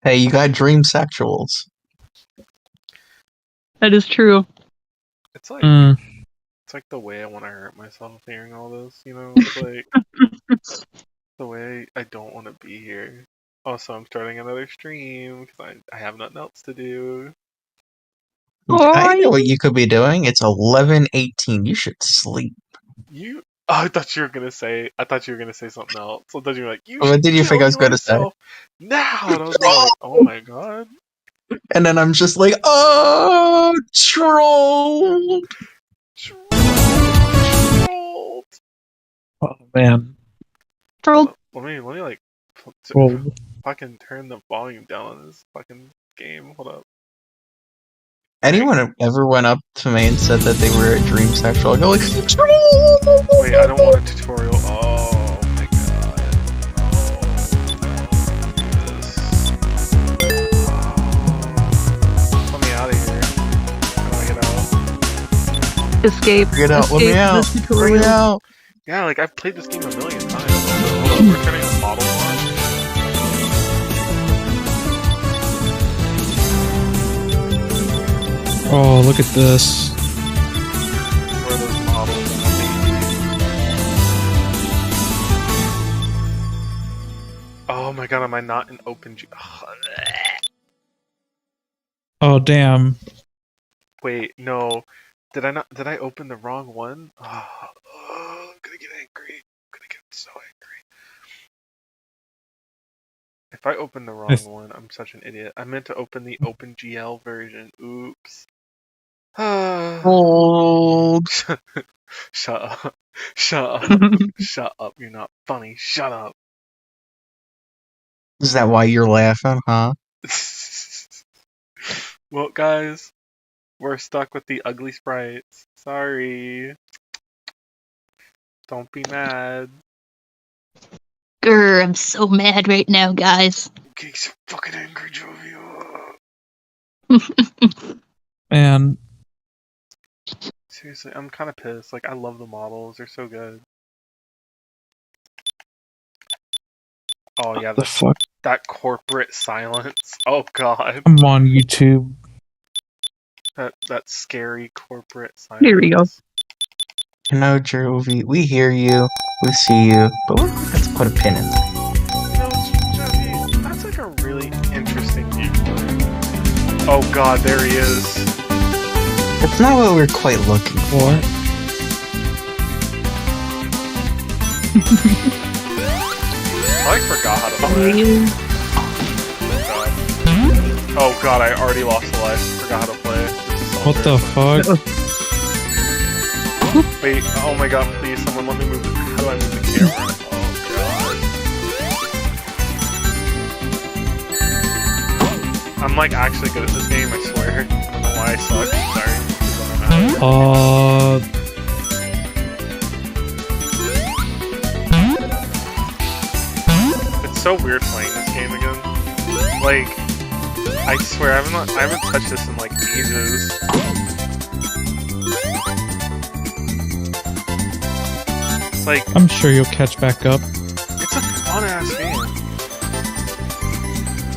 Hey, you got dream sexuals. That is true. It's like the way I want to hurt myself hearing all this, you know? It's like the way I don't want to be here. Also, I'm starting another stream because I have nothing else to do. I know what you could be doing. It's 11:18. You should sleep. I thought you were gonna say something else. I thought you were like, What did you think I was gonna say? Now, and I was like, oh my god. And then I'm just like, oh, trolled. Oh man. Trolled. Let me like fucking turn the volume down on this fucking game. Hold up. Anyone ever went up to me and said that they were a dream sexual? I go like, troll. Wait, I don't want a tutorial. Oh my god. Let me out of here. How do I get out? Escape. Get out. Let me out. Let me out. Yeah, like I've played this game a million times. Hold up, we're turning the model on. Oh, look at this. Where are those models? Oh my god, am I not in OpenG? Oh damn. Wait, no. Did I open the wrong one? Oh, I'm gonna get angry. I'm gonna get so angry. If I open the wrong one, I'm such an idiot. I meant to open the OpenGL version. Oops. Hold. Shut up. Shut up. Shut up. You're not funny. Shut up. Is that why you're laughing, huh? Well, guys, we're stuck with the ugly sprites. Sorry. Don't be mad. Grr, I'm so mad right now, guys. I'm getting so fucking angry, Jovio. Man. Seriously, I'm kind of pissed. Like, I love the models. They're so good. Oh, yeah. The fuck? That corporate silence. Oh, God. I'm on YouTube. That scary corporate silence. Here we go. You know, Jovi, we hear you, we see you, but let's put a pin in that. No, Jovi, that's like a really interesting viewpoint. Oh, God, there he is. That's not what we're quite looking for. I forgot how to play. Oh god, I already lost a life. Forgot how to play. What the fuck? Wait, oh my god, please, someone let me move. How do I move the camera? Oh god. I'm like actually good at this game, I swear. I don't know why I suck. Sorry. It's so weird playing this game again. Like, I swear I haven't touched this in like ages. Like, I'm sure you'll catch back up. it's a fun ass game.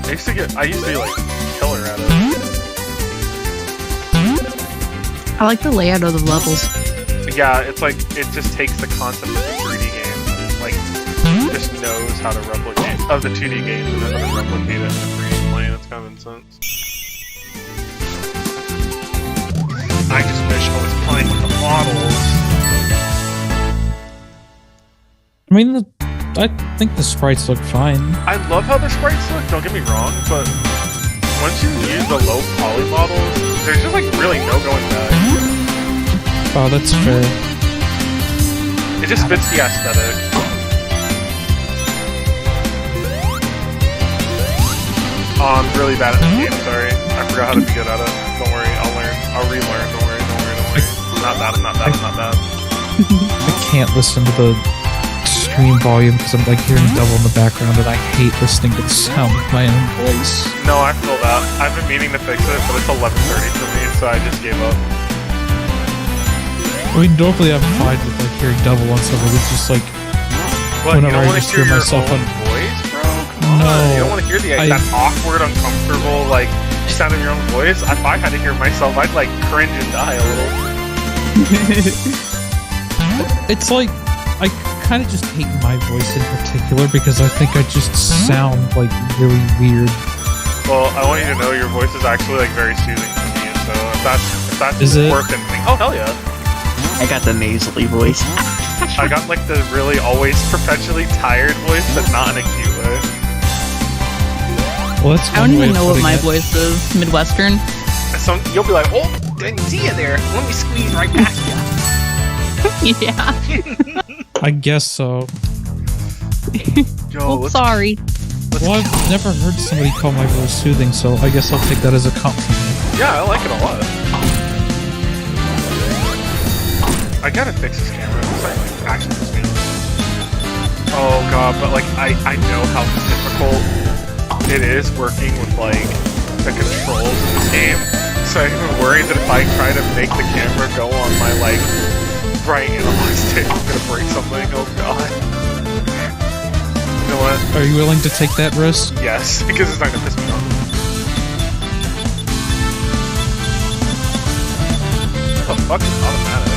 I used to be like killer at it. I like the layout of the levels. Yeah, it's like it just takes the concept of the 3D game, and, like just knows how to replicate of the 2D game and knows how to replicate it in the 3D plane. It's kind of intense. I just wish I was playing with the models. I mean, I think the sprites look fine. I love how the sprites look, don't get me wrong, but once you use the low poly models, there's just like really no going back. Oh, that's fair. It just fits the aesthetic. Oh, I'm really bad at this game, sorry. I forgot how to be good at it. Don't worry, I'll learn. I'll relearn, don't worry. I'm not bad. I can't listen to the stream volume because I'm like hearing double in the background and I hate listening to the sound of my own voice. No, I feel that. I've been meaning to fix it, but it's 11:30 for me, so I just gave up. I mean, normally I'm fine with like hearing double on stuff, but it's just like What, whenever you don't I want just to hear hear your myself own on. voice, bro? Come on. No, You don't want to hear that awkward, uncomfortable, like, sound of your own voice. If I had to hear myself, I'd, like, cringe and die a little. It's like, I kind of just hate my voice in particular because I think I just sound, like, really weird. Well, I want you to know your voice is actually, like, very soothing to me, so if that's Is it? worth anything. Oh, hell yeah. I got the nasally voice. I got, like, the really always perpetually tired voice, but not in a cute way. Well, that's I don't one way even of know what putting my it. voice is. Midwestern. You'll be like, oh, didn't see you there. Let me squeeze right past you. Yeah. I guess so. Yo, Oh, sorry. Well, I've never heard somebody call my voice soothing, so I guess I'll take that as a compliment. Yeah, I like it a lot. I gotta fix this camera. It's like actually this camera. Oh god, but like I know how difficult it is working with like the controls in this game. So I'm even worried that if I try to make the camera go on my like right analog stick, I'm gonna break something. Oh god. You know what? Are you willing to take that risk? Yes, because it's not gonna piss me off. What the fuck is automatic?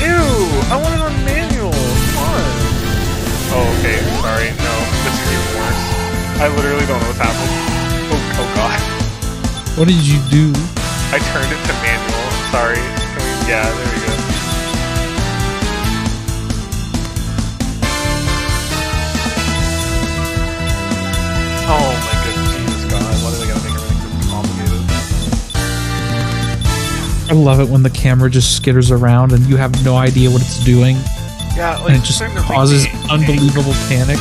Ew! I want it on manual! Come on! Oh, okay, sorry. No, this is even worse. I literally don't know what's happening. Oh god. What did you do? I turned it to manual. Sorry. Yeah, there we go. Oh my goodness, Jesus God. Why do they gotta make everything so complicated? I love it when the camera just skitters around and you have no idea what it's doing, Yeah, like, and it just starting to make causes me unbelievable panic.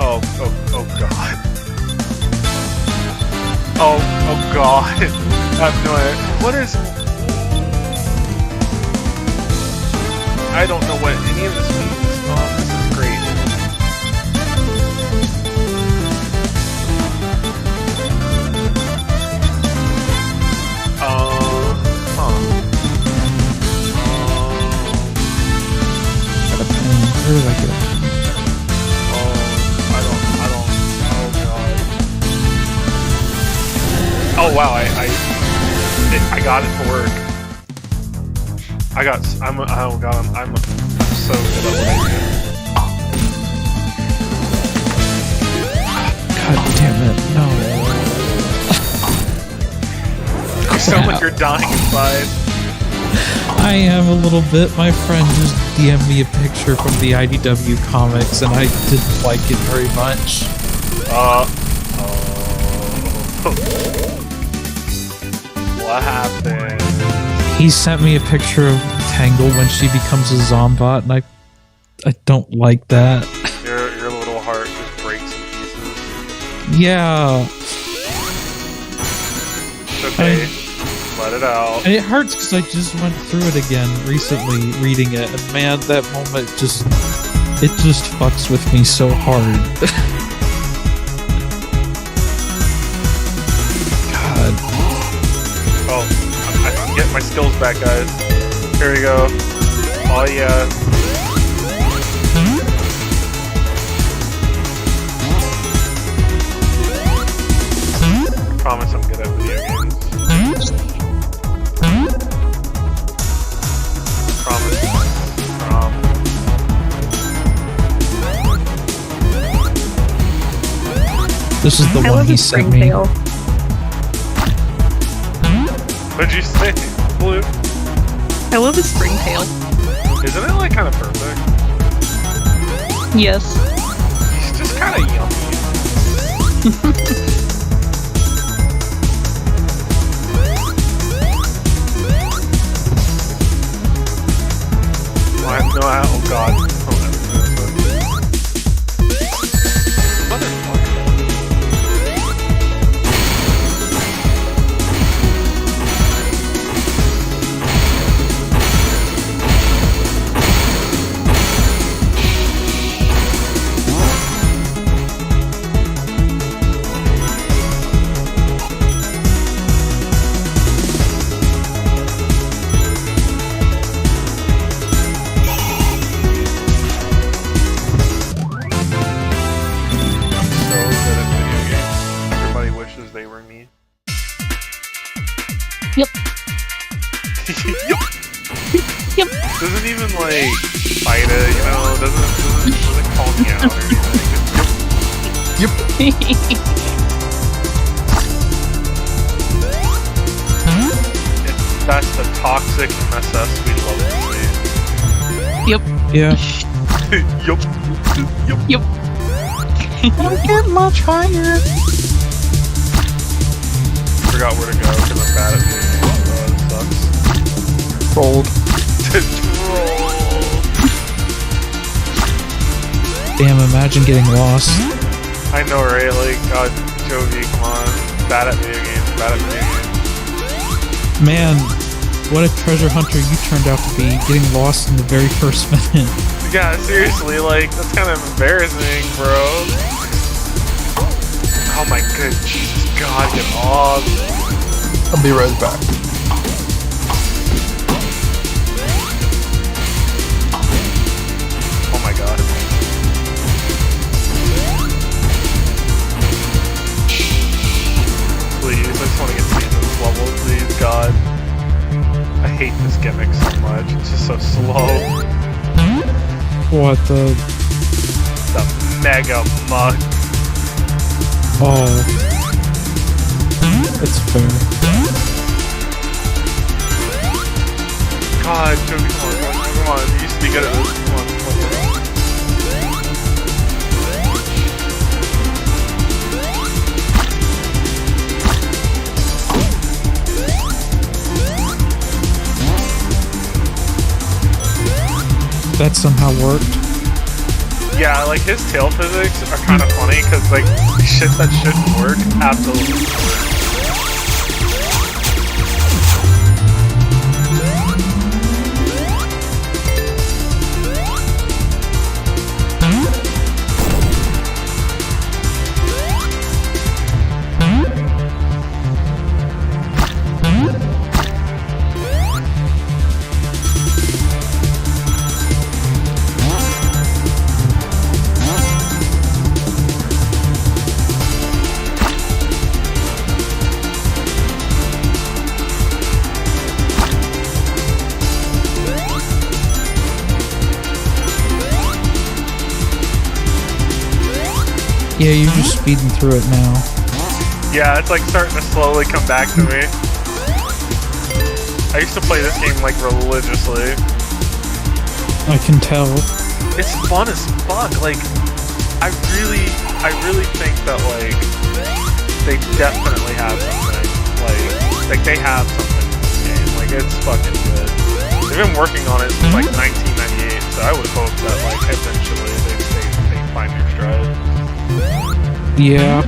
Oh god. Oh god. I have no idea. What is... I don't know what any of this means. Oh, this is great. Got a pen. Where did I get it? Oh wow, I got it to work. I'm so good at what I God damn it! No. do. You sound like you're dying inside. I am a little bit. My friend just DM'd me a picture from the IDW comics, and I didn't like it very much. What happened? He sent me a picture of Tangle when she becomes a Zombot, and I don't like that. Your little heart just breaks in pieces. Yeah. It's okay. Let it out. And it hurts because I just went through it again recently, reading it, and man, that moment just fucks with me so hard. God. Oh, I'm getting my skills back, guys. Here we go. Oh yeah. Promise I'm good at video games. Promise. This is the I one love he his sent me. springtail. What'd you say, Blue? I love his springtail. Isn't it like kind of perfect? Yes. He's just kind of yummy. No, oh god. Oh, were me. Yep. Yep. Yep. Doesn't even like fight it, you know, doesn't call me out or anything. That's the toxic MSS we love to Yep. Yeah. see. Yup. Yup. Yep. Don't get much higher. Forgot where to go because I'm bad at video games. It sucks. Rolled. Troll. Damn, imagine getting lost. I know, right? Like, God, Jovi, come on. Bad at video games. Bad at video games. Man, what a treasure hunter you turned out to be, getting lost in the very first minute. Yeah, seriously, like, that's kind of embarrassing, bro. Oh my good Jesus God, get off. I'll be right back. Oh my God. Please, I just want to get to the end of this level, please, God. I hate this gimmick so much, it's just so slow. What the? The mega mug. Oh. It's fair. God, Joey, come on, come on, you used to be good at this. Come on, come on. That somehow worked. Yeah, like his tail physics are kind of funny because like shit that shouldn't work absolutely works. Yeah, you're just speeding through it now. Yeah, it's like starting to slowly come back to me. I used to play this game like religiously. I can tell. It's fun as fuck. Like, I really think that like they definitely have something. Like they have something in this game. Like it's fucking good. They've been working on it since like 1998, so I would hope that like eventually they find their stride. Yeah.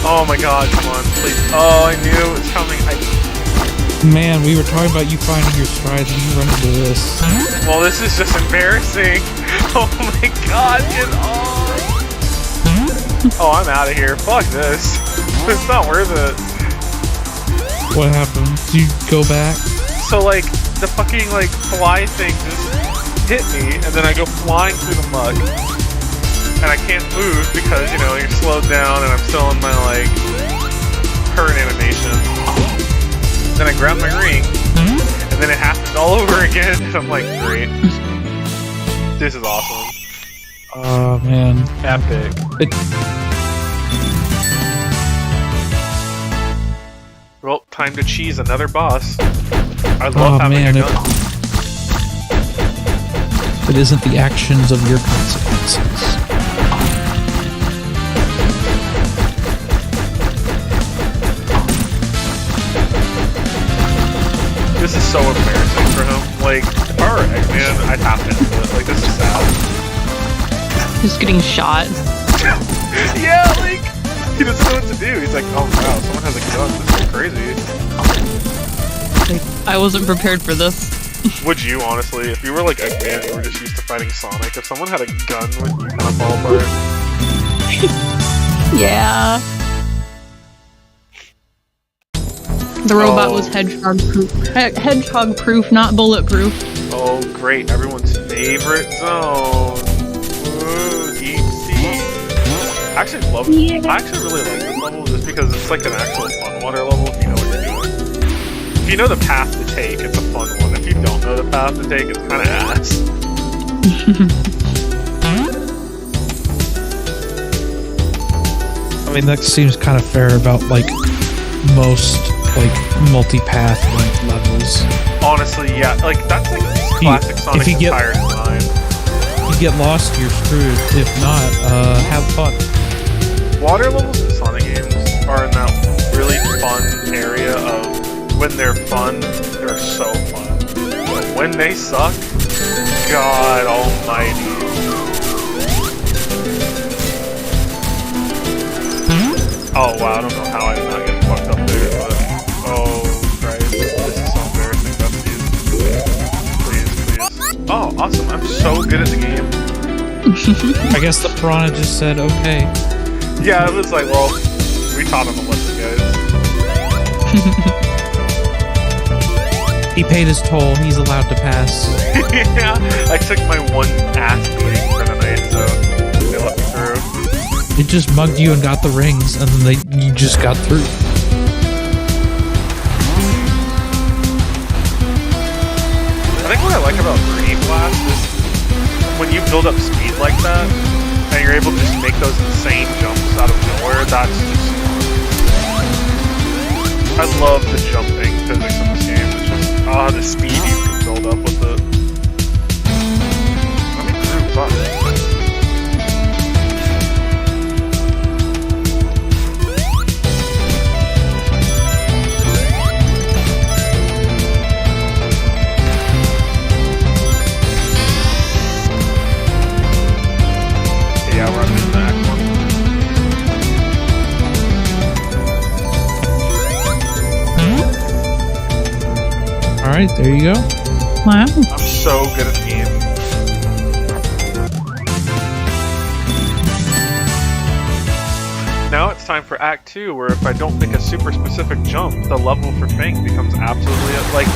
Oh my God, come on, please. Oh, I knew it was coming. Man, we were talking about you finding your stride and you run into this. Well, this is just embarrassing. Oh my God, get off. Oh, I'm out of here. Fuck this. It's not worth it. What happened? Did you go back? So like the fucking like fly thing just hit me, and then I go flying through the mud, and I can't move because you know you're slowed down, and I'm still in my like current animation. Then I grab my ring, and then it happens all over again, and I'm like, great, this is awesome. Oh man, Epic. Well, time to cheese another boss. I love having a gun. It isn't the actions of your consequences. This is so embarrassing for him. Like, if I were Eggman, I'd have to end it. Like, this is sad. Just getting shot. Yeah, like, he doesn't know what to do. He's like, oh wow, someone has a gun. This is crazy. Like, I wasn't prepared for this. Would you, honestly? If you were like Eggman and you were just used to fighting Sonic, if someone had a gun, would you kind of fall apart? Yeah. The robot was hedgehog proof. Hedgehog proof, not bulletproof. Oh, great. Everyone's favorite zone. Ooh, deep sea. I actually really like this level just because it's like an actual fun water level if you know what you're doing. If you know the path to take, it's a fun one. If you don't know the path to take, it's kind of ass. I mean, that seems kind of fair about, like, most, like, multi-path, like, levels. Honestly, yeah. Like, that's like classic Sonic entire design. If you get lost, you're screwed. If not, have fun. Water levels in Sonic games are in that really fun area of when they're fun, they're so fun. But when they suck, God almighty. Oh wow, I don't know how I did not get fucked up there, but oh Christ, this is so embarrassing. Please. Oh, awesome, I'm so good at the game. I guess the piranha just said okay. Yeah, it was like, well, we taught him a lesson, guys. He paid his toll, he's allowed to pass. Yeah, I took my one ass beating for the night, so they let me through. It just mugged you and got the rings, and then you just got through. I think what I like about Green Blast is when you build up speed like that, and you're able to just make those insane jumps out of nowhere, that's just fun. I love the jumping physics in this game. It's just, the speed you can build up with it. Let me group up. Yeah, we're on the back one. Alright, there you go. Wow. I'm so good at the game. Now it's time for Act 2, where if I don't make a super specific jump, the level for Fang becomes absolutely, like,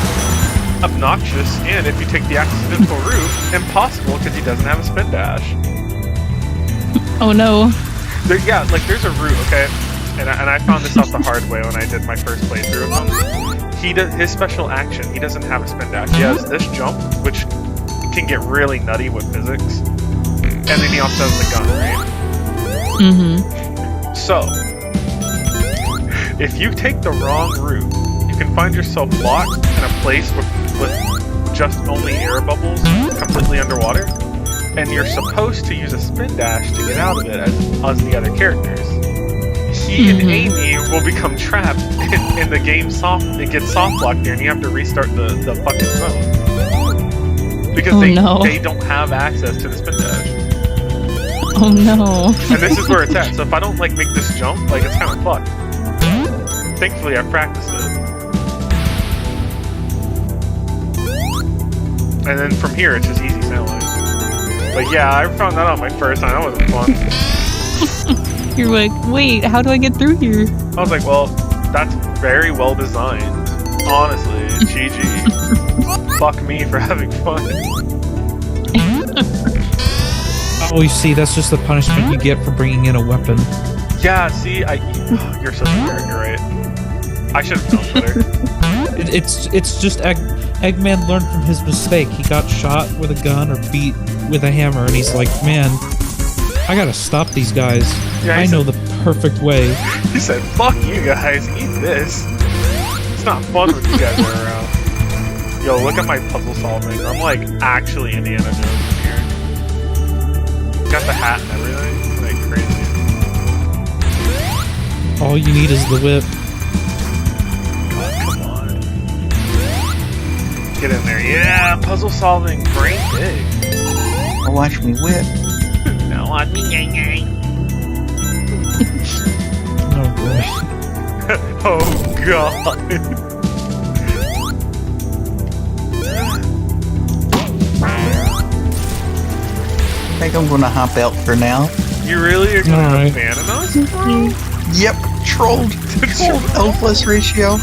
obnoxious, and if you take the accidental route, impossible because he doesn't have a spin dash. Oh no. Yeah, like there's a route, okay? And I found this out the hard way when I did my first playthrough of him. He does his special action. He doesn't have a spin dash. He has this jump, which can get really nutty with physics, and then he also has the gun, right? Mm-hmm. So, if you take the wrong route, you can find yourself locked in a place with just only air bubbles, completely underwater, and you're supposed to use a spin dash to get out of it as the other characters. He and Amy will become trapped in the game it gets soft locked there, and you have to restart the fucking zone. Because they don't have access to the spin dash. Oh no. And this is where it's at, so if I don't like make this jump, like it's kind of fucked. Thankfully I practiced it. And then from here it's just easy sailing. But yeah, I found that out my first time, that wasn't fun. You're like, wait, how do I get through here? I was like, well, that's very well designed. Honestly, GG. Fuck me for having fun. Oh, you see, that's just the punishment you get for bringing in a weapon. Yeah, see, you're so smart, you're right. I should have known better. It's just Eggman learned from his mistake. He got shot with a gun or beat with a hammer, and he's like, man, I gotta stop these guys. Yeah, I know the perfect way. He said, fuck you guys, eat this. It's not fun when you guys are around. Yo, look at my puzzle solving. I'm like actually Indiana Jones here. Got the hat and everything. Like crazy. All you need is the whip. God, come on. Get in there. Yeah, puzzle solving. Brain big. Now watch me whip. Now watch me gang gang. Oh boy. Oh god. I think I'm gonna hop out for now. You really are gonna Alright. abandon us? Yep, trolled. Trolled L plus ratio.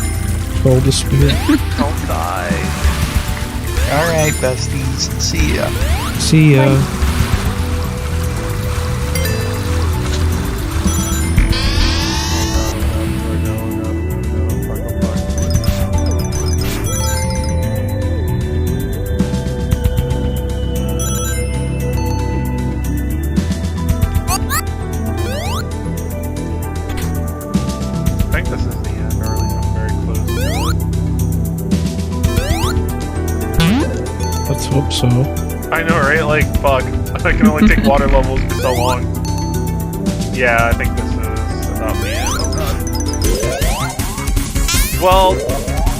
Troll the spear. Don't die. Alright, besties. See ya. See ya. I think this is the end, or at least I'm very close to it. Let's hope so. I know, right? Like, fuck. I can only take water levels for so long. Yeah, I think this is about the end. Oh god. Well,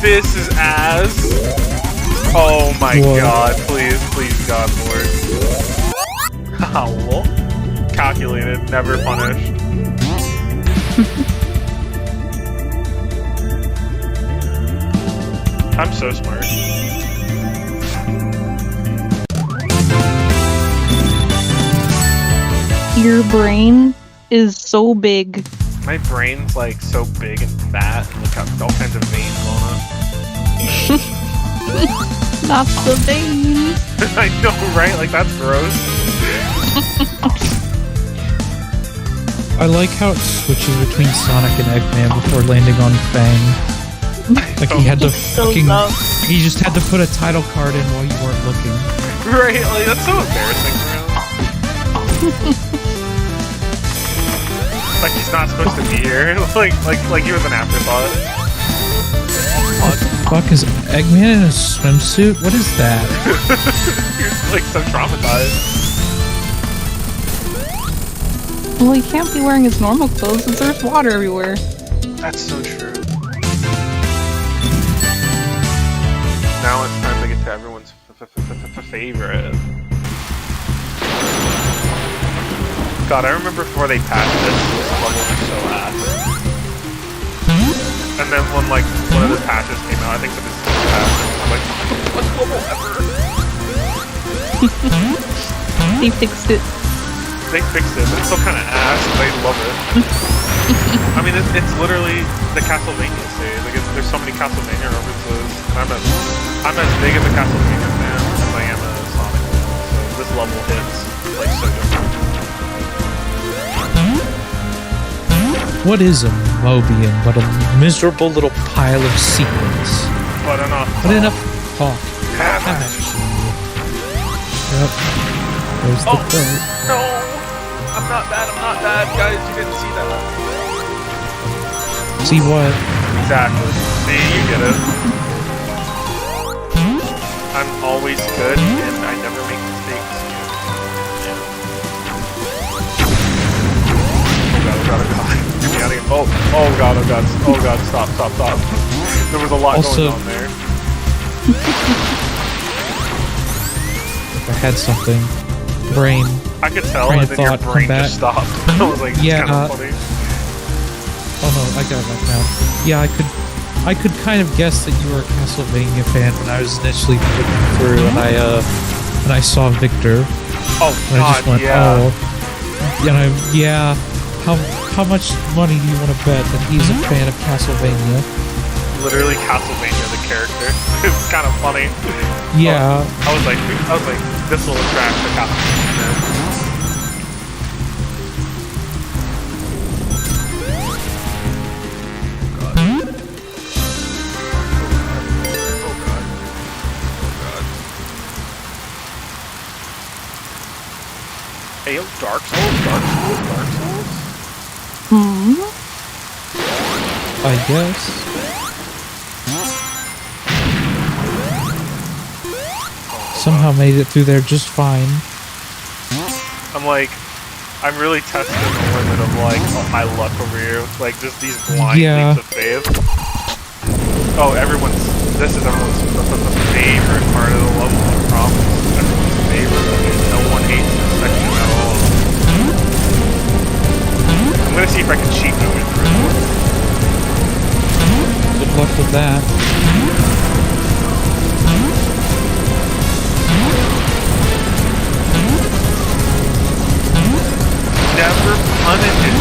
this is as... Oh my What? god, please, please, god, Lord. Owl. Calculated, never punished. I'm so smart. Your brain is so big. My brain's like so big and fat and got all kinds of veins on Not the veins. it. I know, right? Like, that's gross. I like how it switches between Sonic and Eggman before landing on Fang. Like he had to So fucking... dumb. He just had to put a title card in while you weren't looking. Right? Like, that's so embarrassing for him. Like, he's not supposed to be here. Like he was an afterthought. What the fuck is Eggman in a swimsuit? What is that? You're like so traumatized. Well, he can't be wearing his normal clothes because there's water everywhere. That's so true. Now it's time to get to everyone's favorite. God, I remember before they patched this level was so ass. And then when like one of the patches came out, I think that this is the patch, I'm like, what's level ever? They fixed it. They fixed it, but it's still kind of ass, and I love it. I mean, it's literally the Castlevania series. Like, there's so many Castlevania references. And I'm as big of a Castlevania fan as I am a Sonic fan. So this level hits like so different. What is a Mobian but a miserable little pile of sequins? But enough. But enough talk. Have Have it. it. Yep. There's the Oh. quote. No! I'm not bad, guys. You didn't see that. See what? Exactly. See, you get it. I'm always good, and I never make mistakes. Yeah. Oh god, oh god. Get me out of here. Oh god, oh god, oh god, stop. There was a lot Also- going on there. If I had something. Brain. I could tell, Train and of then your thought, brain come just stopped. I was like, it's Yeah, kind of funny. Oh no, I got it back now. Yeah, I could kind of guess that you were a Castlevania fan when I was initially looking through and I saw Victor. Oh And I just god, went, yeah. oh. Yeah, how much money do you want to bet that he's a fan of Castlevania? Literally Castlevania, the character. It's kind of funny. Yeah. I was like, this will attract the Castlevania. Hey, yo, Dark Souls. I guess. Somehow made it through there just fine. I'm really testing the limit of like my luck over here. Like just these blind Yeah. leaps of faith. Oh, this is everyone's favorite part of the level, I promise. Everyone's favorite. I mean, no one hates this section at all. I'm gonna see if I can cheat my way through it. Good luck with that. Never punished.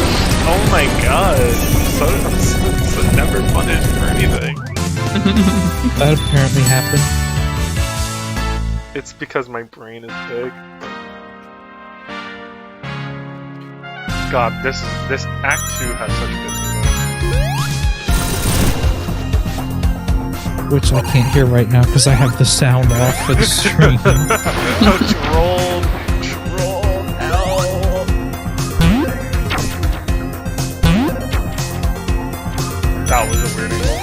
Oh my god. So never punished for anything. That apparently happened. It's because my brain is big. God, this Act 2 has such good music. Which I can't hear right now because I have the sound off for the stream. Oh, troll, hell. That was a weird angle.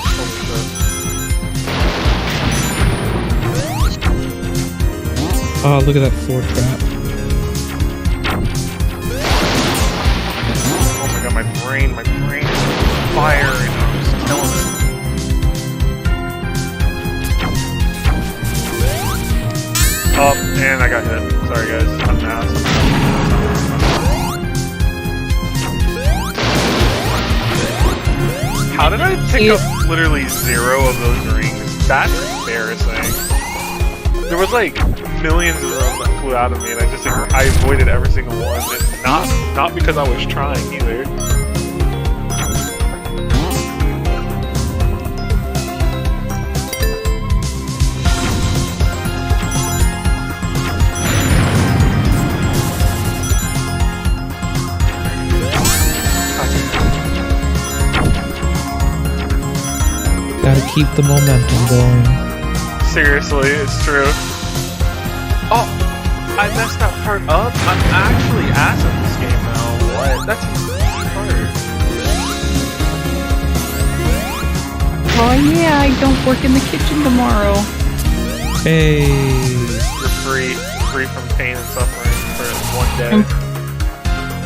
Holy shit. Oh, look at that 4 trap. Oh my god, my brain is fire and I'm just killing it. Oh, and I got hit. Sorry guys, I'm an ass. How did I pick up literally 0 of those rings? That's embarrassing. There was like millions of them that flew out of me and I avoided every single one. And not because I was trying either. Gotta keep the momentum going. Seriously, it's true. Oh, I messed that part up. I'm actually ass at this game now. What? That's an easy part. Oh yeah, I don't work in the kitchen tomorrow. Hey. You're free from pain and suffering for 1 day.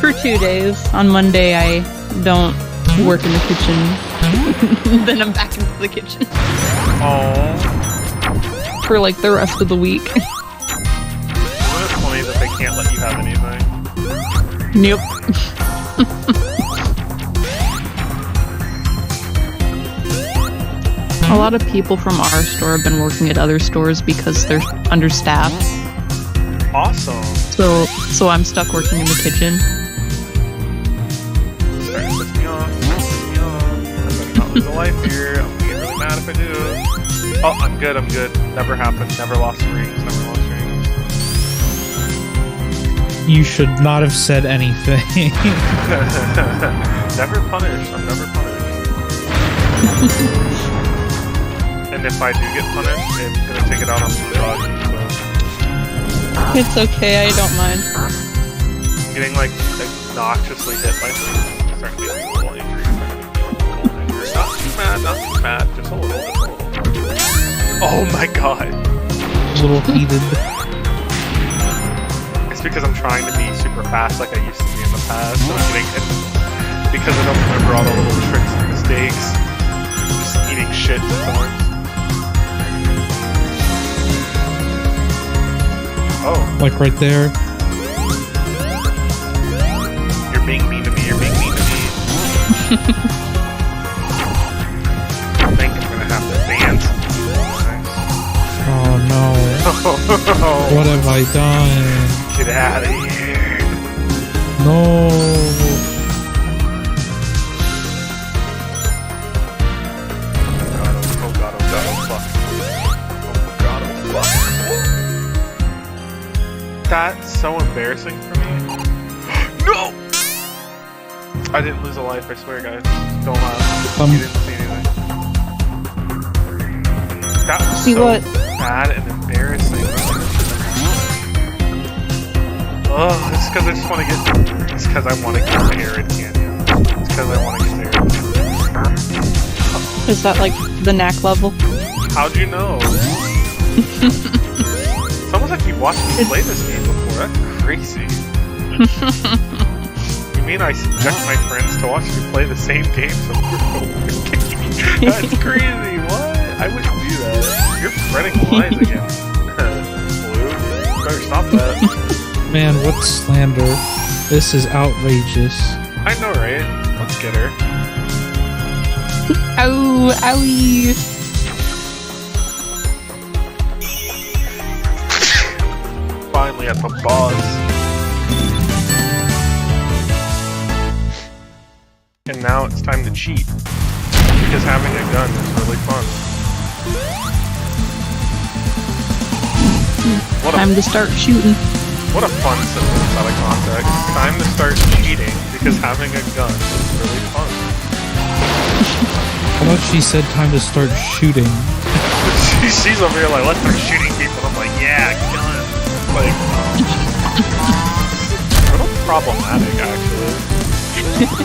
For 2 days. On Monday, I don't work in the kitchen. Then I'm back into the kitchen. Oh. For like the rest of the week. Isn't it funny that they can't let you have anything? Nope. A lot of people from our store have been working at other stores because they're understaffed. Awesome. So I'm stuck working in the kitchen. Starting to piss me off. I better not lose a life here. I'm gonna get really mad if I do. Oh, I'm good. Never happened. Never lost rings. You should not have said anything. Never punished. I'm never punished. And if I do get punished, it's gonna take it out on the dog. So. It's okay, I don't mind. I'm getting like obnoxiously hit by things. I'm starting to be like a little angry. Not too mad, just a little bit. Oh my god. A little heated. It's because I'm trying to be super fast like I used to be in the past. So I'm getting hit because I don't remember all the little tricks and mistakes. Just eating shit sometimes. Oh. Like right there. You're being mean to me. I think I'm gonna have to dance. Oh no. What have I done? Get out of here. No. Oh god, fuck. That's so embarrassing for me. No! I didn't lose a life, I swear, guys. Don't laugh. You didn't see anything. That was so bad and embarrassing. Oh, it's because I just want to get. It's because I want to get the Arid Canyon. It's because I want to get the Arid Canyon. Is that like the knack level? How'd you know? It's almost like you've watched me play this game before. That's crazy. You mean I subject my friends to watch me play the same game over and over? That's crazy. What? I wouldn't do that. You're spreading lies again. Blue, you better stop that. Man, what slander. This is outrageous. I know, right? Let's get her. Ow, owie. Finally at the boss. And now it's time to cheat. Because having a gun is really fun. Time to start shooting. What a fun sentence out of context. Time to start cheating because having a gun is really fun. I thought she said time to start shooting. She's over here like, let's start shooting people. I'm like, yeah, gun. Like, a little problematic actually.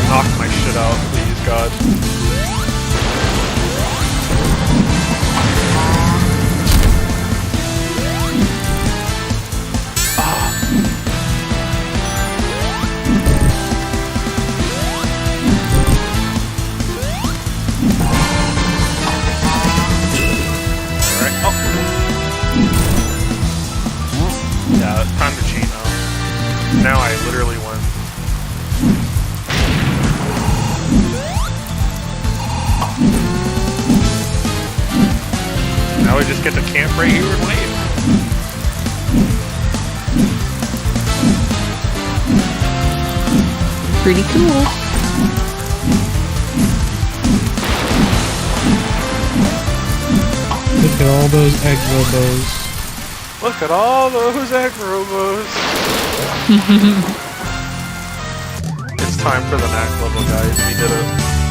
Knock my shit out, please, God. Alright, oh! Yeah, it's time to cheat now. Now I literally won. Now we just get to camp right here and wait. Pretty cool. Look at all those egg robos. Look at all those egg robos. It's time for the knack level, guys. We did it.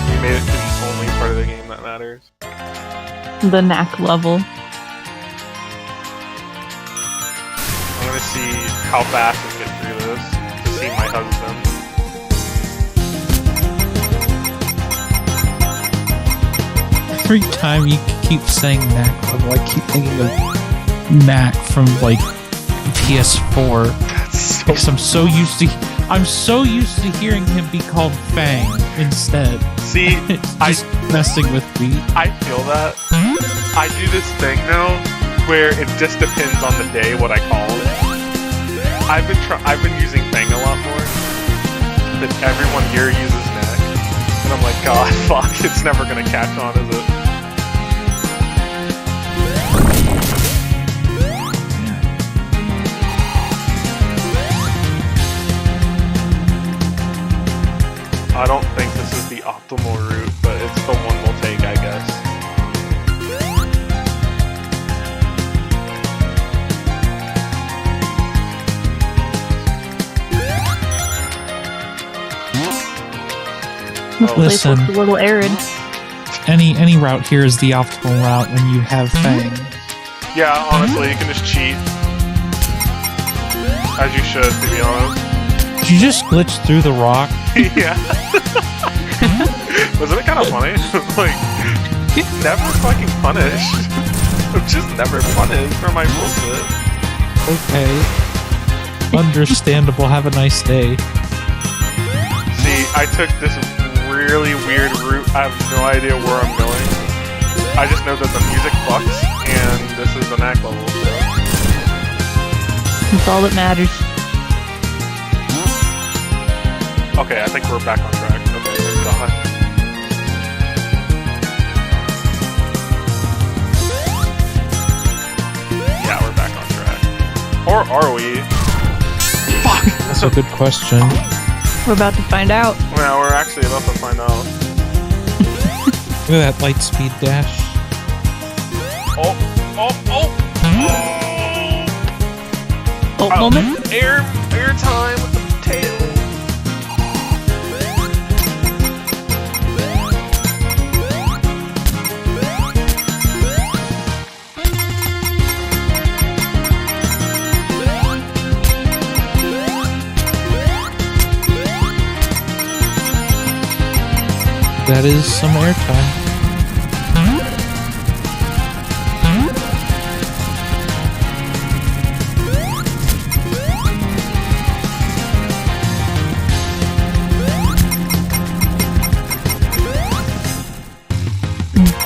We made it to the only part of the game that matters. The knack level. I'm gonna see how fast we get through this to see my husband. Every time you keep saying knack level, I keep thinking of Knack from like PS4. That's so Because I'm so used to hearing him be called Fang instead. See, It's just messing with me. I feel that. I do this thing now where it just depends on the day what I call it. I've been using Fang a lot more. But everyone here uses Neck. And I'm like, God, fuck, it's never gonna catch on, is it? I don't think this is the optimal route, but it's the one we'll take, I guess. This place Listen. looks a little arid. Any route here is the optimal route when you have Fang. Yeah, honestly, you can just cheat. As you should, to be honest. Did you just glitch through the rock? Yeah. Wasn't it kind of funny? Like, never fucking punished. I'm just never punished for my bullshit. Okay. Understandable. Have a nice day. See, I took this really weird route. I have no idea where I'm going. I just know that the music fucks, and this is the knack level, so. That's all that matters. Okay, I think we're back on track. Okay, thank God. Yeah, we're back on track. Or are we? Fuck! That's a good question. We're about to find out. Yeah, we're actually about to find out. Look at that light speed dash. Oh! Oh, moment. Air time with the tail. That is some airtime.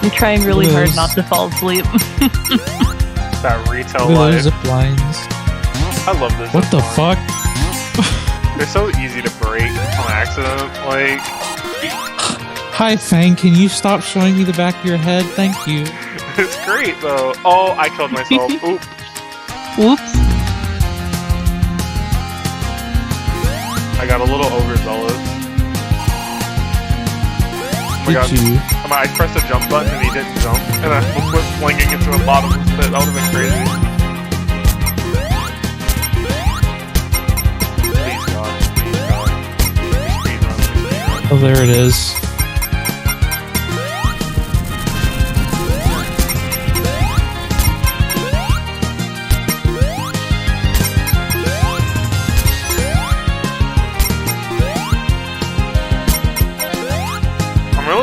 I'm trying really Look at hard those- not to fall asleep. That retail Look at those life. zip lines. I love this. What the zip line. fuck? They're so easy to break on accident. Like, Hi, Fang. Can you stop showing me the back of your head? Thank you. it's great though. Oh, I killed myself. Oop. Whoops. I got a little overzealous. Oh my god. you? I pressed a jump button and he didn't jump, and I went flinging into a bottomless pit. That would have been crazy. Please God, please God. Speedrun, speedrun. Oh, there it is.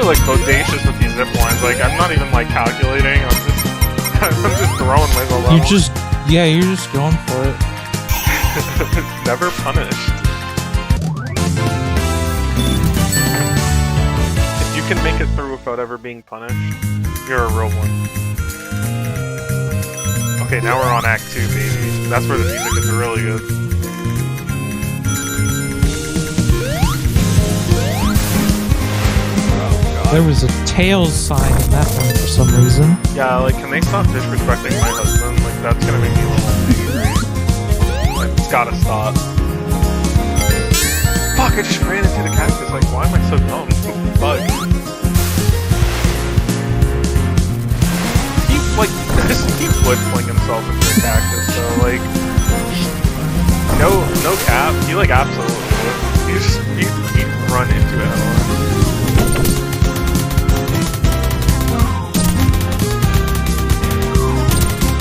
Like bodacious with these zip lines. Like I'm not even like calculating. I'm just I'm just throwing myself out. You're just going for it. Never punished. If you can make it through without ever being punished, you're a real one. Okay, now we're on Act 2, baby. That's where the music is really good. There was a Tails sign in that one for some reason. Yeah, like, can they stop disrespecting my husband? Like, that's gonna make me a little angry. Like, it's gotta stop. Fuck, I just ran into the cactus. Like, why am I so dumb? Fuck. He would fling himself into the cactus, so, like, no cap. He, like, absolutely would. He'd run into it head-on.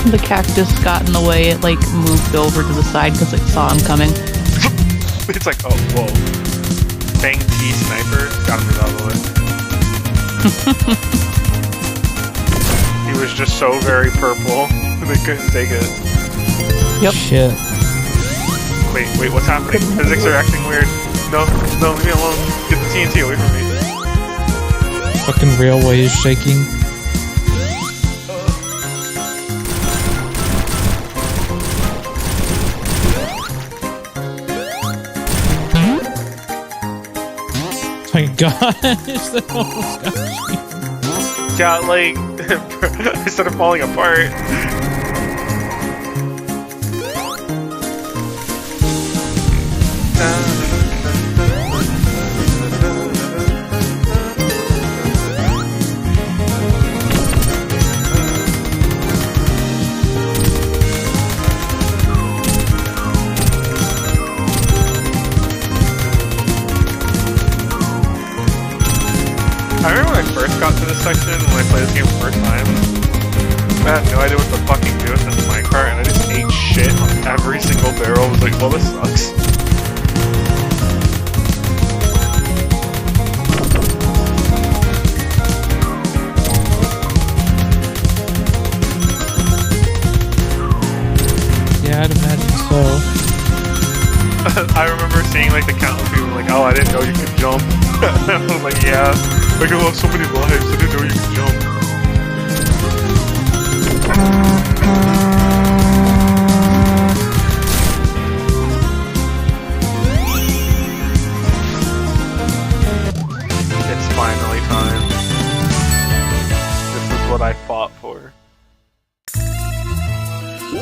The cactus got in the way. It like moved over to the side because it saw him coming. It's like, oh, whoa. Bang T sniper. Gotta move out of the way. He was just so very purple. They couldn't take it. Yep. Shit. Wait, what's happening? Physics are acting weird. No, leave me alone. Get the TNT away from me. Fucking railway is shaking. My gosh, that almost got me. Yeah, like, instead of falling apart. I remember when I first got to this section, when I played this game the first time, I had no idea what to fucking do with this minecart, and I just ate shit on every single barrel. I was like, well, this sucks. Yeah, I'd imagine so. I remember seeing like the countless people like, oh, I didn't know you could jump. I was like, yeah. Like, I lost so many lives, I didn't know you could jump. It's finally time. This is what I fought for.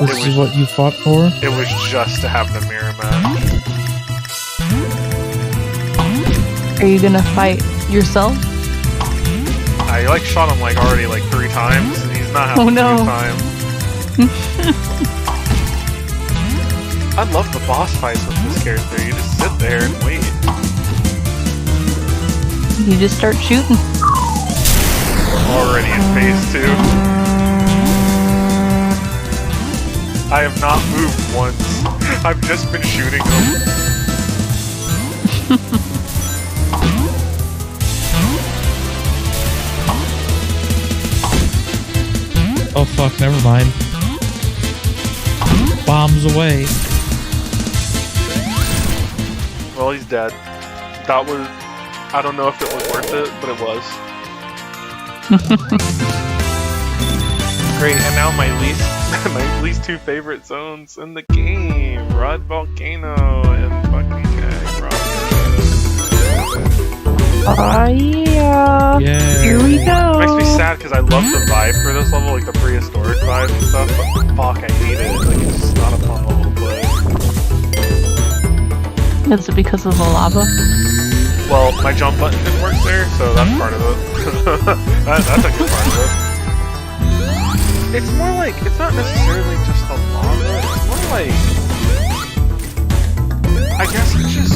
This is what you fought for? It was just to have the mirror match. Are you gonna fight yourself? I like shot him like already like 3 times, and he's not having a good time. I love the boss fights with this character. You just sit there and wait. You just start shooting. Already in phase 2. I have not moved once. I've just been shooting him. Oh fuck, never mind. Bombs away. Well, he's dead. That was... I don't know if it was worth it, but it was. Great, and now my least 2 favorite zones in the game. Rod Volcano and fucking Egg Rock. Yeah. Yeah. Here we go. Makes me sad because I love the vibe for this level, like the prehistoric vibe and stuff, but fuck, I hate it. Like, it's just not a fun level to play. Is it because of the lava? Well, my jump button didn't work there, so that's part of it. That's a good part of it. It's more like, it's not necessarily just the lava, it's more like, I guess it's just...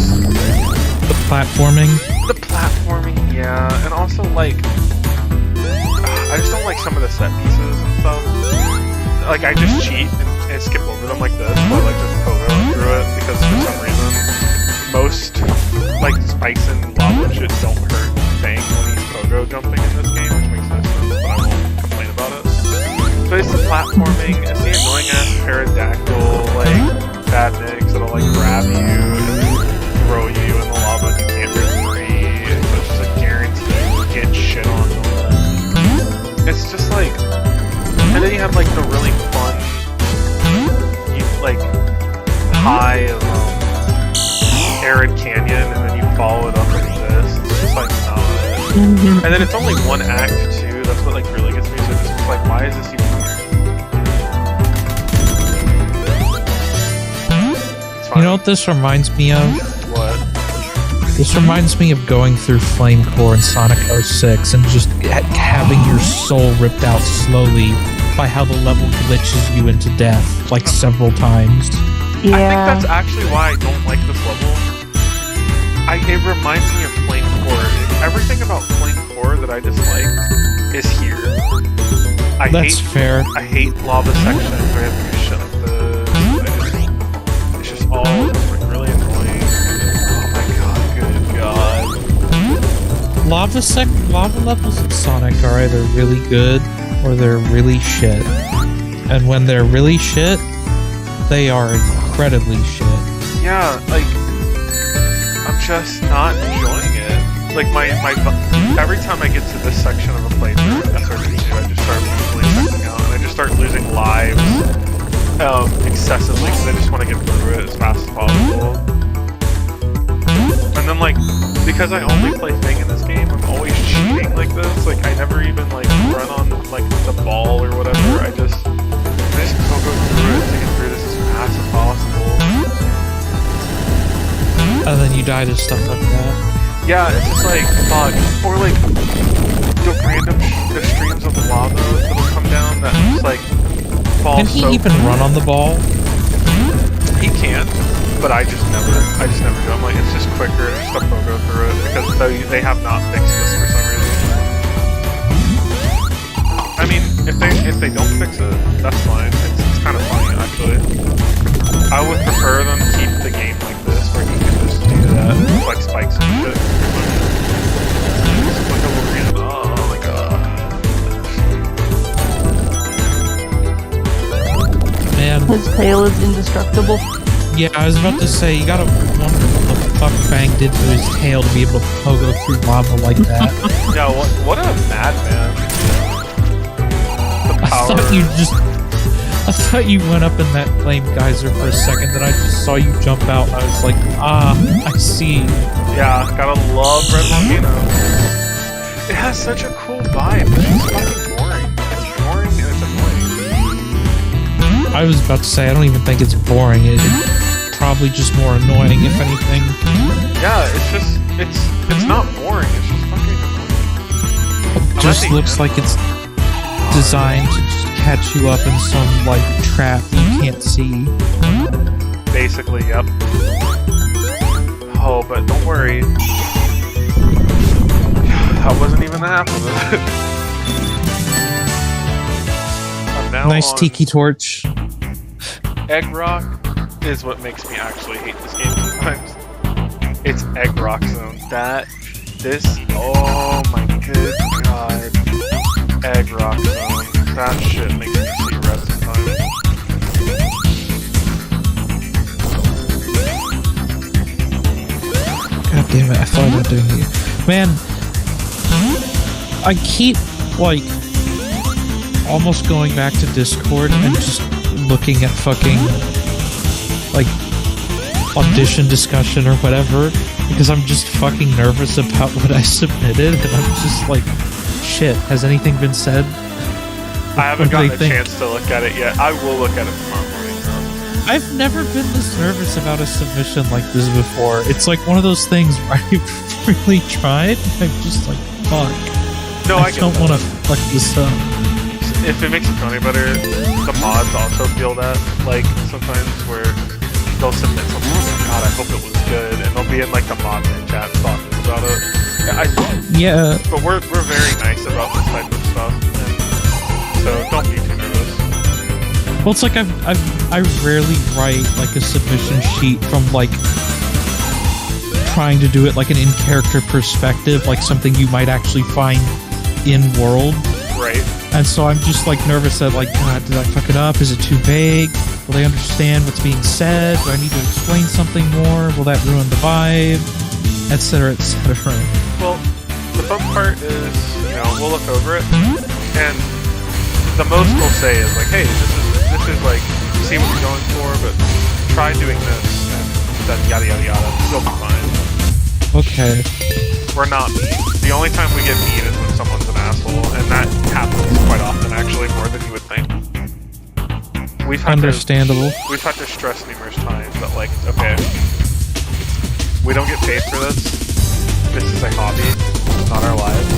The platforming? The platforming, yeah, and also like, I just don't like some of the set pieces and stuff. Like, I just cheat and skip over them like this, or like just pogo through it, because for some reason, most, like, spikes and lava shit don't hurt Fang when he's pogo jumping in this game, which makes no sense, but I won't complain about it. But it's the platforming, it's the annoying ass pterodactyl, like, bad mix that'll like grab you and throw you in the lava and you can't break free. It's just a guarantee you get shit on. It's just like, and then you have like the really fun, like, high of arid canyon, and then you follow it up with this. It's just like, no. And then it's only one act too. That's what like really gets me. So it's just like, why is this even? You know what this reminds me of? What? This reminds me of going through Flame Core in Sonic 06 and just having your soul ripped out slowly by how the level glitches you into death, like several times. Yeah. I think that's actually why I don't like this level. It reminds me of Flame Core. Everything about Flame Core that I dislike is here. That's fair. I hate lava sections where you have to do shit like this. It's just all really annoying. Oh my god, good god. Lava levels in Sonic are either really good or they're really shit. And when they're really shit, they are incredibly shit. Yeah, like, I'm just not enjoying it. Like, every time I get to this section of a playthrough in SRP2, I just start mentally checking out, and I just start losing lives excessively, because I just want to get through it as fast as possible. And then, like, because I only play Thing in this game, I'm always cheating like this. Like, I never even, like, run on, like, the ball or whatever. I just go through it to get through this as fast as possible. And then you die to stuff like that. Yeah, it's just like, fuck. Or like, the random the streams of lava that'll come down that just like fall. Can he even run on the ball? He can, but I just never do. I'm like, it's just quicker just to pogo through it, because they have not fixed this for some reason. I mean, if they don't fix it, that's fine. It's kind of funny, actually. I would prefer them to keep the game like this, where you can just do that with like spikes and shit. Like a Wolverine. Oh my god. Man. His tail is indestructible. Yeah, I was about to say, you gotta wonder what the fuck Fang did to his tail to be able to pogo through lava like that. Yeah, what a madman. The power. I thought you went up in that flame geyser for a second, then I just saw you jump out, and I was like, I see. Yeah, gotta love Red Volcano. It has such a cool vibe, it's just fucking boring. It's boring and it's annoying. I was about to say, I don't even think it's boring. It's probably just more annoying, if anything. Yeah, it's not boring, it's just fucking annoying. It just looks like it's designed to just catch you up in some, like, trap you can't see. Basically, yep. Oh, but don't worry. That wasn't even half of it. I'm now Nice on tiki torch. Egg Rock is what makes me actually hate this game sometimes. It's Egg Rock Zone. Oh my good god. Egg Rock Zone. That shit makes me see red sometimes. God damn it, I thought about doing it. Man, I keep, like, almost going back to Discord and just looking at fucking, like, audition discussion or whatever, because I'm just fucking nervous about what I submitted, and I'm just like, shit, has anything been said? I haven't gotten a chance to look at it yet. I will look at it tomorrow morning, though. I've never been this nervous about a submission like this before. It's like one of those things where I've really tried. I'm just like, fuck. No, I don't want to fuck this up. If it makes it feel any better, the mods also feel that. Like, sometimes where they'll submit something, like, God, I hope it was good, and they'll be in, like, the mod chat talking about it. Yeah. But we're very nice about this type of stuff, and so don't be too nervous. Well, it's like I rarely write, like, a submission sheet from, like, trying to do it, like, an in-character perspective, like something you might actually find in-world. Right. And so I'm just like nervous that like, God, did I fuck it up? Is it too vague? Will they understand what's being said? Do I need to explain something more? Will that ruin the vibe? Etc. etc. Well, the fun part is, you know, we'll look over it, and the most we'll say is like, hey, this is like, see what you're going for, but try doing this, and then yada yada yada. You'll be fine. Okay. We're not mean. The only time we get mean is when someone's an asshole, and that happens quite often, actually, more than you would think. Understandable. We've had to stress numerous times that, like, okay, we don't get paid for this. This is a hobby, not our lives.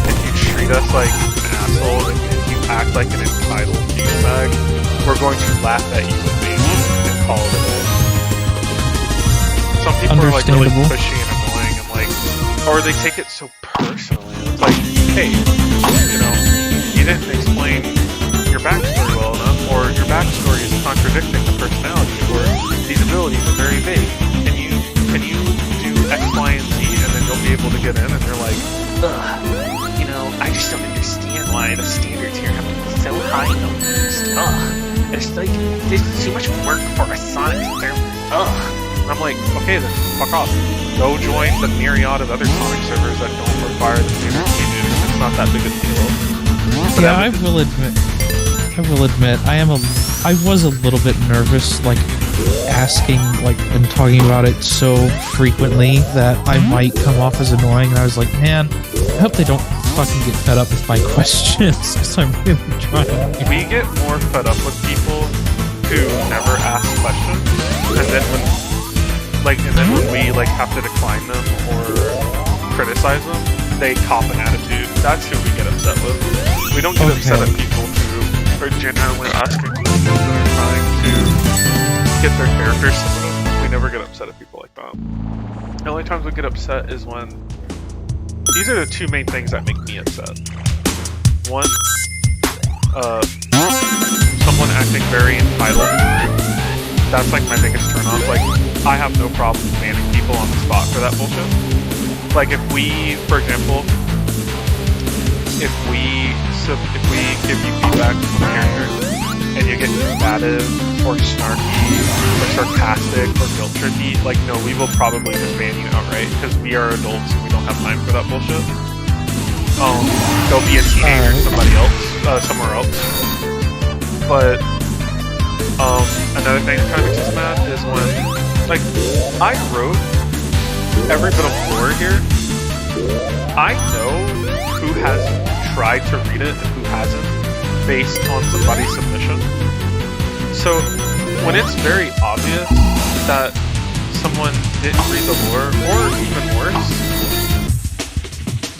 If you treat us like an asshole and you act like an entitled douchebag, we're going to laugh at you and call it a day. Some people are like really pushy and annoying and like, or they take it so personally. It's like, hey, you know, you didn't explain your backstory well enough, or your backstory is contradicting the personality, or these abilities are very vague. Can you do X, Y, and Z, and then you'll be able to get in? And they're like, ugh, you know, I just don't understand why the standards here have been so high almost. Ugh, it's like there's too much work for a Sonic server. Ugh. And I'm like, okay then, fuck off. Go join the myriad of other Sonic servers that don't require the standards you do. It's not that big a deal. But yeah, I will admit, I was a little bit nervous, like, asking, like, and talking about it so frequently that I might come off as annoying, and I was like, man, I hope they don't fucking get fed up with my questions, because I'm really trying. We get more fed up with people who never ask questions, and then when we, like, have to decline them or criticize them, they cop an attitude. That's who we get upset with. We don't get upset at people who are genuinely asking questions and are trying to get their characters submitted. We never get upset at people like that. The only times we get upset is when... These are the two main things that make me upset. One, someone acting very entitled. That's like my biggest turn on. Like, I have no problem banning people on the spot for that bullshit. Like, if we, for example, if we give you feedback from characters and you get combative or snarky or sarcastic or guilt trippy, like, no, we will probably just ban you outright because we are adults and we don't have time for that bullshit. Go be a teenager somewhere else. But another thing that kind of makes us mad is when, like, I wrote every bit of lore here. I know who has tried to read it and who hasn't, based on somebody's submission. So when it's very obvious that someone didn't read the lore, or even worse,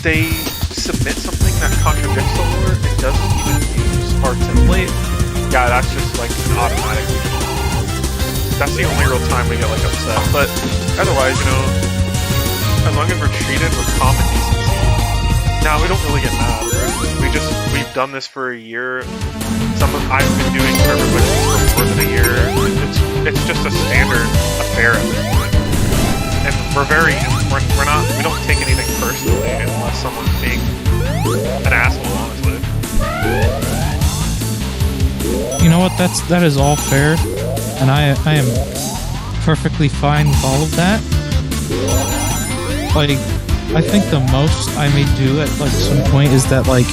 they submit something that contradicts the lore and doesn't even use our template, yeah, that's just like an automatic. That's the only real time we get like upset. But otherwise, you know, as long as we're treated with common decency, now we don't really get mad. We've done this for a year. I've been doing server missions for more than a year. It's just a standard affair at this point. And we don't take anything personally unless someone's being an asshole, honestly. You know what? That is all fair, and I am perfectly fine with all of that. Like, I think the most I may do at like some point is that, like,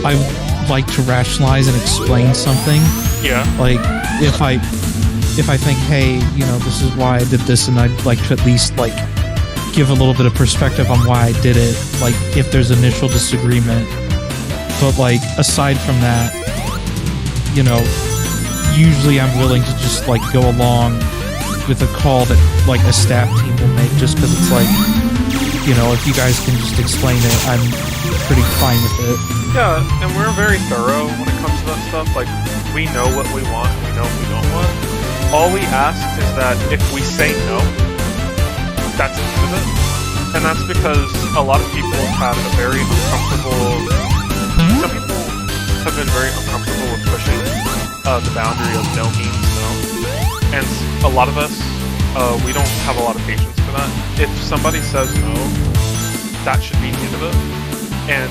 I like to rationalize and explain something. Yeah. Like, if I think, hey, you know, this is why I did this, and I'd like to at least like give a little bit of perspective on why I did it. Like, if there's initial disagreement, but like aside from that, you know, usually I'm willing to just like go along with a call that like a staff team will make, just because it's like, you know, if you guys can just explain it, I'm pretty fine with it. Yeah, and we're very thorough when it comes to that stuff. Like, we know what we want, we know what we don't want. All we ask is that if we say no, that's the end of it. And that's because a lot of people have a very uncomfortable... Some people have been very uncomfortable with pushing the boundary of no means no. And a lot of us, we don't have a lot of patience for that. If somebody says no, that should be the end of it. And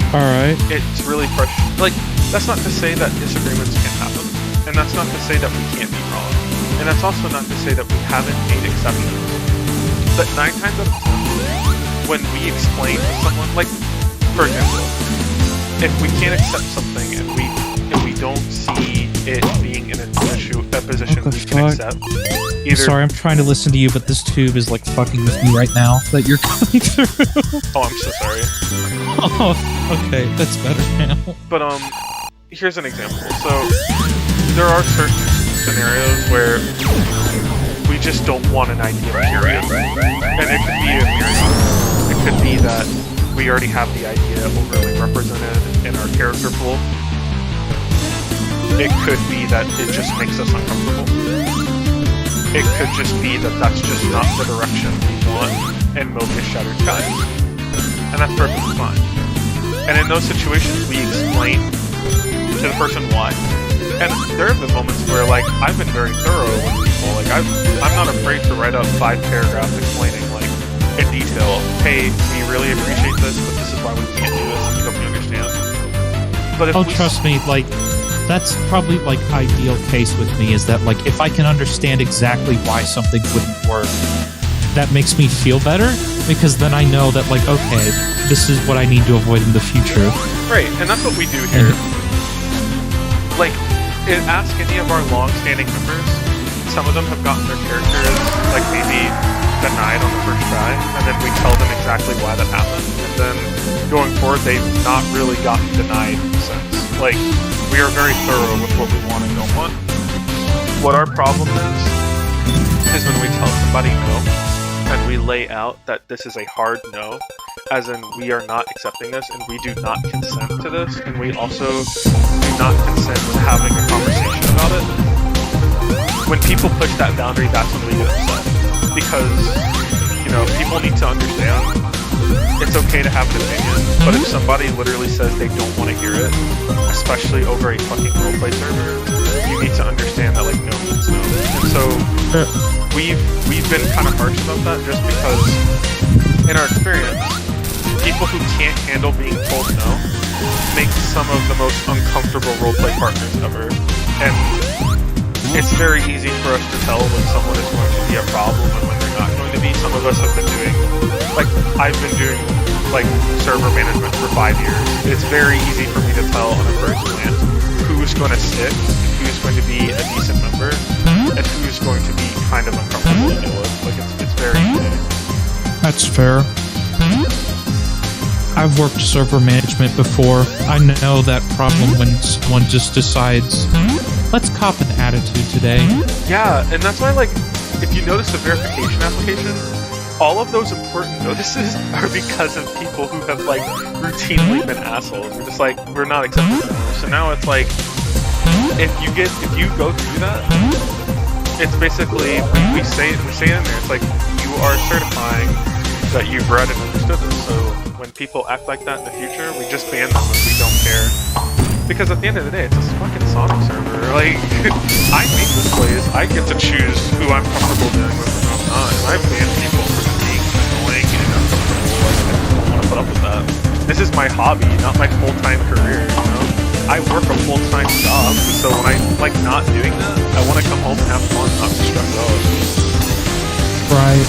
it's really frustrating. Like, that's not to say that disagreements can't happen. And that's not to say that we can't be wrong. And that's also not to say that we haven't made exceptions. But 9 times out of 10, when we explain to someone, like, for example, if we can't accept something and we don't see it being in a position we can accept, either... Sorry, I'm trying to listen to you, but this tube is like fucking with me right now that you're coming through. Oh, I'm so sorry. Oh, okay, that's better now. But here's an example. So there are certain scenarios where we just don't want an idea, period. And it could be a myriad. It could be that we already have the idea overly represented in our character pool. It could be that it just makes us uncomfortable. It could just be that that's just not the direction we want, and Mobius Shattered Skies. And that's perfectly fine. And in those situations, we explain to the person why. And there have been moments where, like, I've been very thorough with people. Like, I'm not afraid to write up 5 paragraphs explaining, like, in detail, hey, we really appreciate this, but this is why we can't do this, and we hope you understand. But if trust me, like, that's probably, like, ideal case with me, is that, like, if I can understand exactly why something wouldn't work, that makes me feel better, because then I know that, like, okay, this is what I need to avoid in the future. Right, and that's what we do here. Like, ask any of our long-standing members, some of them have gotten their characters, like, maybe denied on the first try, and then we tell them exactly why that happened, and then going forward, they've not really gotten denied since. Like, we are very thorough with what we want and don't want. What our problem is when we tell somebody no, and we lay out that this is a hard no, as in we are not accepting this, and we do not consent to this, and we also do not consent to having a conversation about it. When people push that boundary, that's when we get upset. Because, you know, people need to understand it's okay to have an opinion, but if somebody literally says they don't want to hear it, especially over a fucking roleplay server, you need to understand that, like, no means no. And so, we've been kind of harsh about that just because, in our experience, people who can't handle being told no make some of the most uncomfortable roleplay partners ever. And it's very easy for us to tell when someone is going to be a problem and when they're not going to be. Some of us have been doing, like, I've been doing, like, server management for 5 years. It's very easy for me to tell on a first glance who's going to stick, who's going to be a decent member, and who's going to be kind of uncomfortable to deal with. Like, it's very easy. That's fair. I've worked server management before. I know that problem when someone just decides, let's cop an attitude today. Yeah, and that's why, like, if you notice the verification application, all of those important notices are because of people who have, like, routinely been assholes. We're just like, we're not accepting that. So now it's like, if you go through that, it's basically, we say it in there, it's like, you are certifying that you've read and understood this. So when people act like that in the future, we just ban them and we don't care. Because at the end of the day, it's a fucking Sonic server. Like, I make this place, I get to choose who I'm comfortable dealing with and who I'm not. And I ban people for being annoying and uncomfortable. Like, I just don't want to put up with that. This is my hobby, not my full-time career, you know? I work a full-time job, so when I'm, like, not doing that, I want to come home and have fun, not be stressed out. Right.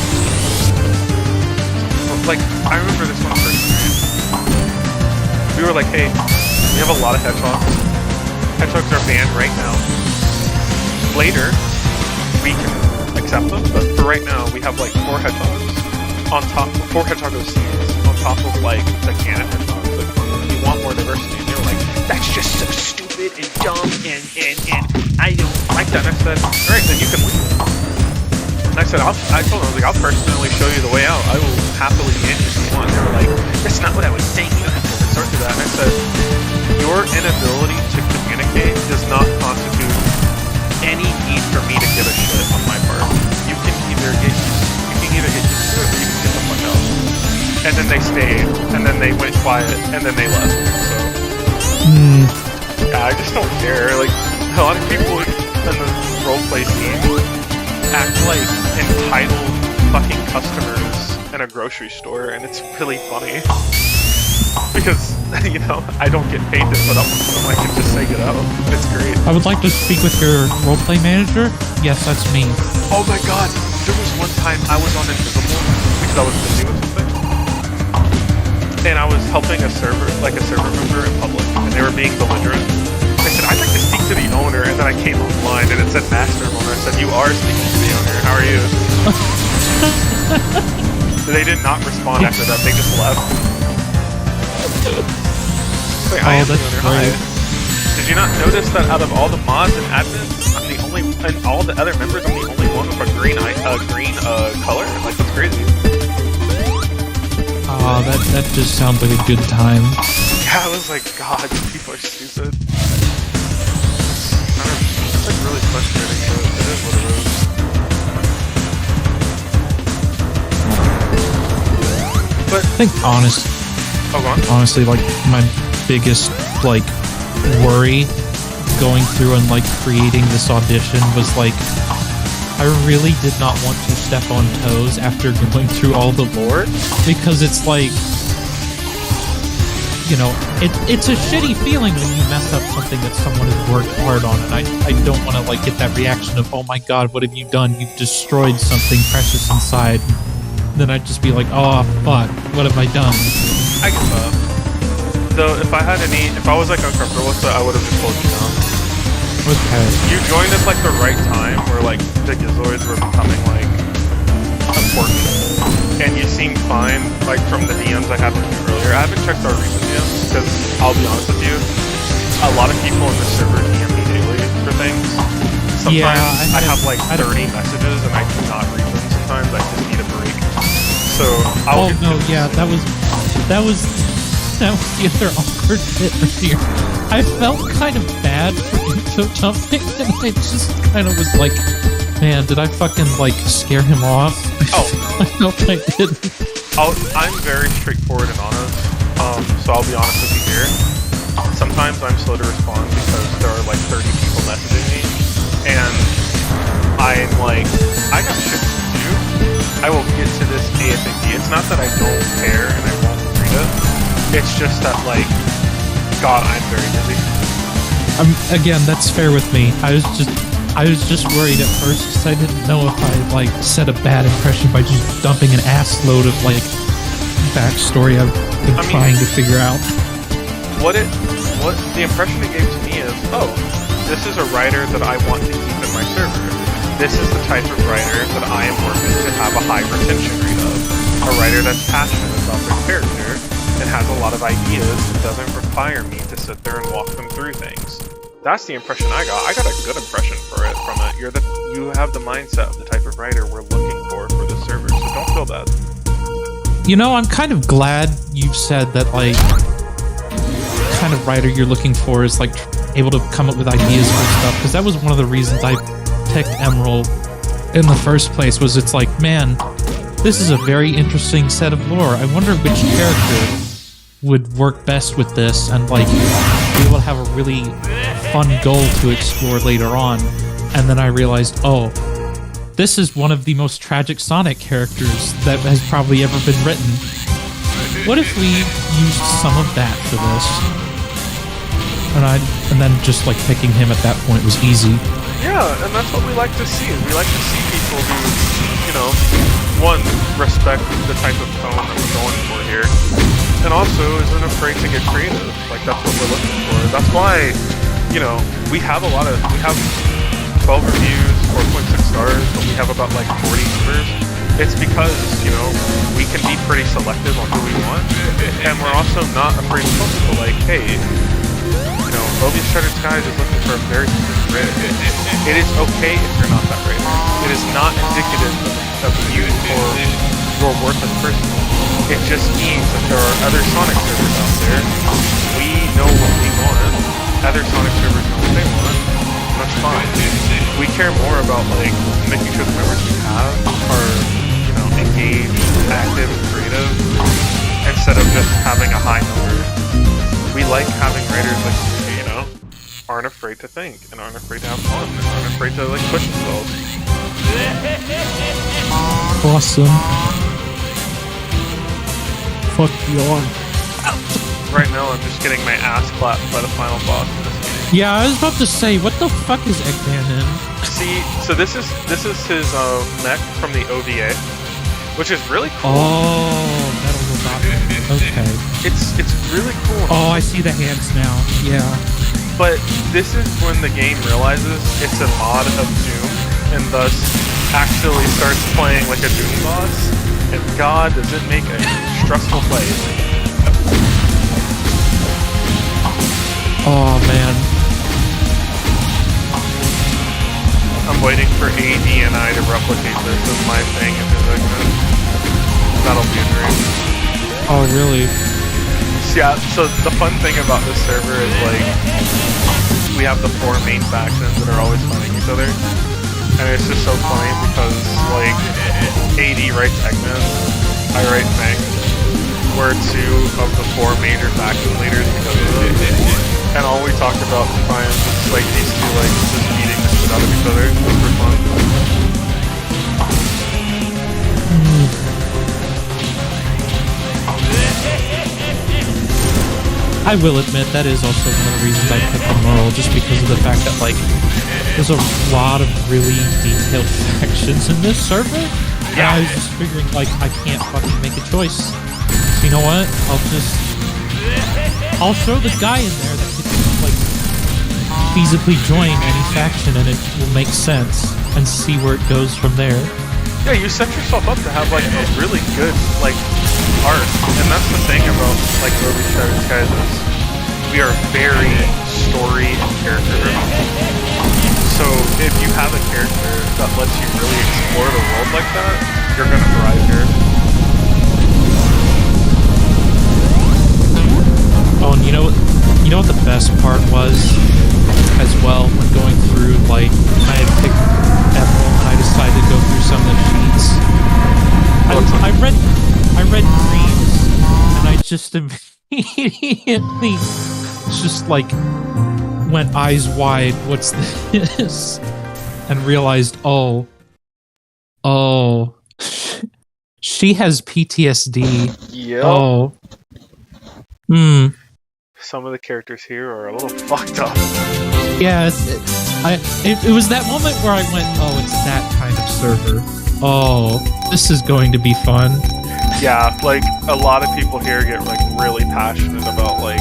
Like, I remember this one first. We were like, hey, we have a lot of hedgehogs. Hedgehogs are banned right now. Later, we can accept them, but for right now, we have like 4 hedgehogs on top, 4 hedgehog OCs on top of like the canon hedgehogs. Like, we want more diversity. And they were like, that's just so stupid. stupid and dumb and I don't like that. And I said, alright, then you can leave. And I said, I told them, I was like, I'll personally show you the way out. I will happily end if you want. They were like, that's not what I was saying. You don't have to resort to that. And I said, your inability to communicate does not constitute any need for me to give a shit on my part. You can either get used to it or you can get the fuck out. And then they stayed, and then they went quiet, and then they left. So, yeah, I just don't care. Like, a lot of people in the roleplay scene act like entitled fucking customers in a grocery store, and it's really funny. Because, you know, I don't get paid to put up with them. I can just say get out. It's great. I would like to speak with your roleplay manager. Yes, that's me. Oh my god, there was one time I was on Invisible because I was busy with something. And I was helping a server member in public, and they were being belligerent. I said, I'd like to speak to the owner, and then I came online, and it said Master Owner. I said, you are speaking to the owner. How are you? They did not respond after that. They just left. Wait, I am the owner. Hi. Did you not notice that out of all the mods and admins, I'm the only, and all the other members, I'm the only one with a green color? Like, that's crazy. Oh, that just sounds like a good time. Yeah, I was like, God, these people are stupid. It's like really frustrating, but it is what it is. But I think honestly, like, my biggest, like, worry going through and, like, creating this audition was, like, I really did not want to step on toes after going through all the lore, because it's like, you know, it's a shitty feeling when you mess up something that someone has worked hard on, and I don't want to, like, get that reaction of, oh my god, what have you done? You've destroyed something precious inside. Then I'd just be like, oh fuck, what have I done? I get that. Though, if I was like uncomfortable with it, I would have just told you no. Okay. You joined at like the right time, where like the Gizoids were becoming like important, and you seemed fine. Like from the DMs I had with you earlier, I haven't checked our recent DMs because I'll be honest with you, a lot of people in the server DM me daily for things. Sometimes yeah, I have like 30 messages and I do not read them. Sometimes I just need a break. So I'll. Oh no, yeah, that was the other awkward bit earlier. I felt kind of bad for intro jumping, and I just kind of was like, man, did I fucking, like, scare him off? Oh. I hope I didn't. I'm very straightforward and honest, so I'll be honest with you here. Sometimes I'm slow to respond because there are like 30 people messaging me, and I'm like, I got shit to do. I will get to this ASAP. It's not that I don't care and I won't read it. It's just that, like, God, I'm very busy. Again, that's fair with me. I was just worried at first because I didn't know if I, like, set a bad impression by just dumping an ass load of, like, backstory I've been trying to figure out. What the impression it gave to me is, oh, this is a writer that I want to keep in my server. This is the type of writer that I am working to have a high retention rate of. A writer that's passionate about their character and has a lot of ideas and doesn't require me to sit there and walk them through things. That's the impression I got. I got a good impression from it. You have the mindset of the type of writer we're looking for the server, so don't feel bad. You know, I'm kind of glad you've said that, like, the kind of writer you're looking for is, like, able to come up with ideas for stuff, because that was one of the reasons I picked Emerald in the first place, was it's like, man, this is a very interesting set of lore. I wonder which character would work best with this and, like, be able to have a really fun goal to explore later on. And then I realized, oh, this is one of the most tragic Sonic characters that has probably ever been written. What if we used some of that for this? And then just, like, picking him at that point was easy. Yeah, and that's what we like to see. We like to see people who, you know, one, respect the type of tone that we're going for here, and also isn't afraid to get creative. Like, that's what we're looking for. That's why, you know, we have 12 reviews, 4.6 stars, but we have about like 40 members. It's because, you know, we can be pretty selective on who we want, and we're also not afraid to tell people, like, hey, you know, Obi Shattered Skies is looking for a very specific raid. It is okay if you're not that raid. It is not indicative of you or your worth as a person. It just means that there are other Sonic servers out there. We know what we want. Other Sonic servers know what they want. That's fine. We care more about like making sure the members we have are, you know, engaged, active, and creative, instead of just having a high number. We like having raiders like, you know, aren't afraid to think and aren't afraid to have fun and aren't afraid to like push themselves. Awesome. Fuck you on. Right now, I'm just getting my ass clapped by the final boss in this game. Yeah, I was about to say, what the fuck is Eggman in? See, so this is his mech from the OVA, which is really cool. Oh, Metal Robot. Okay. It's really cool. Oh, I see the hands now. Yeah. But this is when the game realizes it's a mod of Doom, and thus actually starts playing like a Doom boss. And God, does it make a stressful play. Oh man. I'm waiting for AD and I to replicate this as my thing in his segment. That'll be a dream. Oh really? Yeah, so the fun thing about this server is like we have the 4 main factions that are always fighting each other. And it's just so funny because like AD writes Eggman, I write Meg. We're 2 of the 4 major faction leaders because of it. And all we talked about the time is just like these 2 like just beating the shit out of each other. Just for fun. I will admit that is also one of the reasons I picked the Merle, just because of the fact that like there's a lot of really detailed factions in this server. Yeah. And I was just figuring like I can't fucking make a choice. So you know what? I'll throw the guy in there that could like feasibly join any faction and it will make sense and see where it goes from there. Yeah, you set yourself up to have like a really good like arc, and that's the thing about like Obi Shattered Skies is we are very story and character driven. So if you have a character that lets you really explore the world like that, you're gonna thrive here. Oh, and you know what the best part was as well when going through like I had picked Emerald and I decided to go through some of the sheets. I read Dreams and I just immediately just like went eyes wide, what's this? And realized, oh, she has PTSD. Yep. Oh. Some of the characters here are a little fucked up. Yeah, it was that moment where I went, oh, it's that kind of server. Oh, this is going to be fun. Yeah, like a lot of people here get like really passionate about like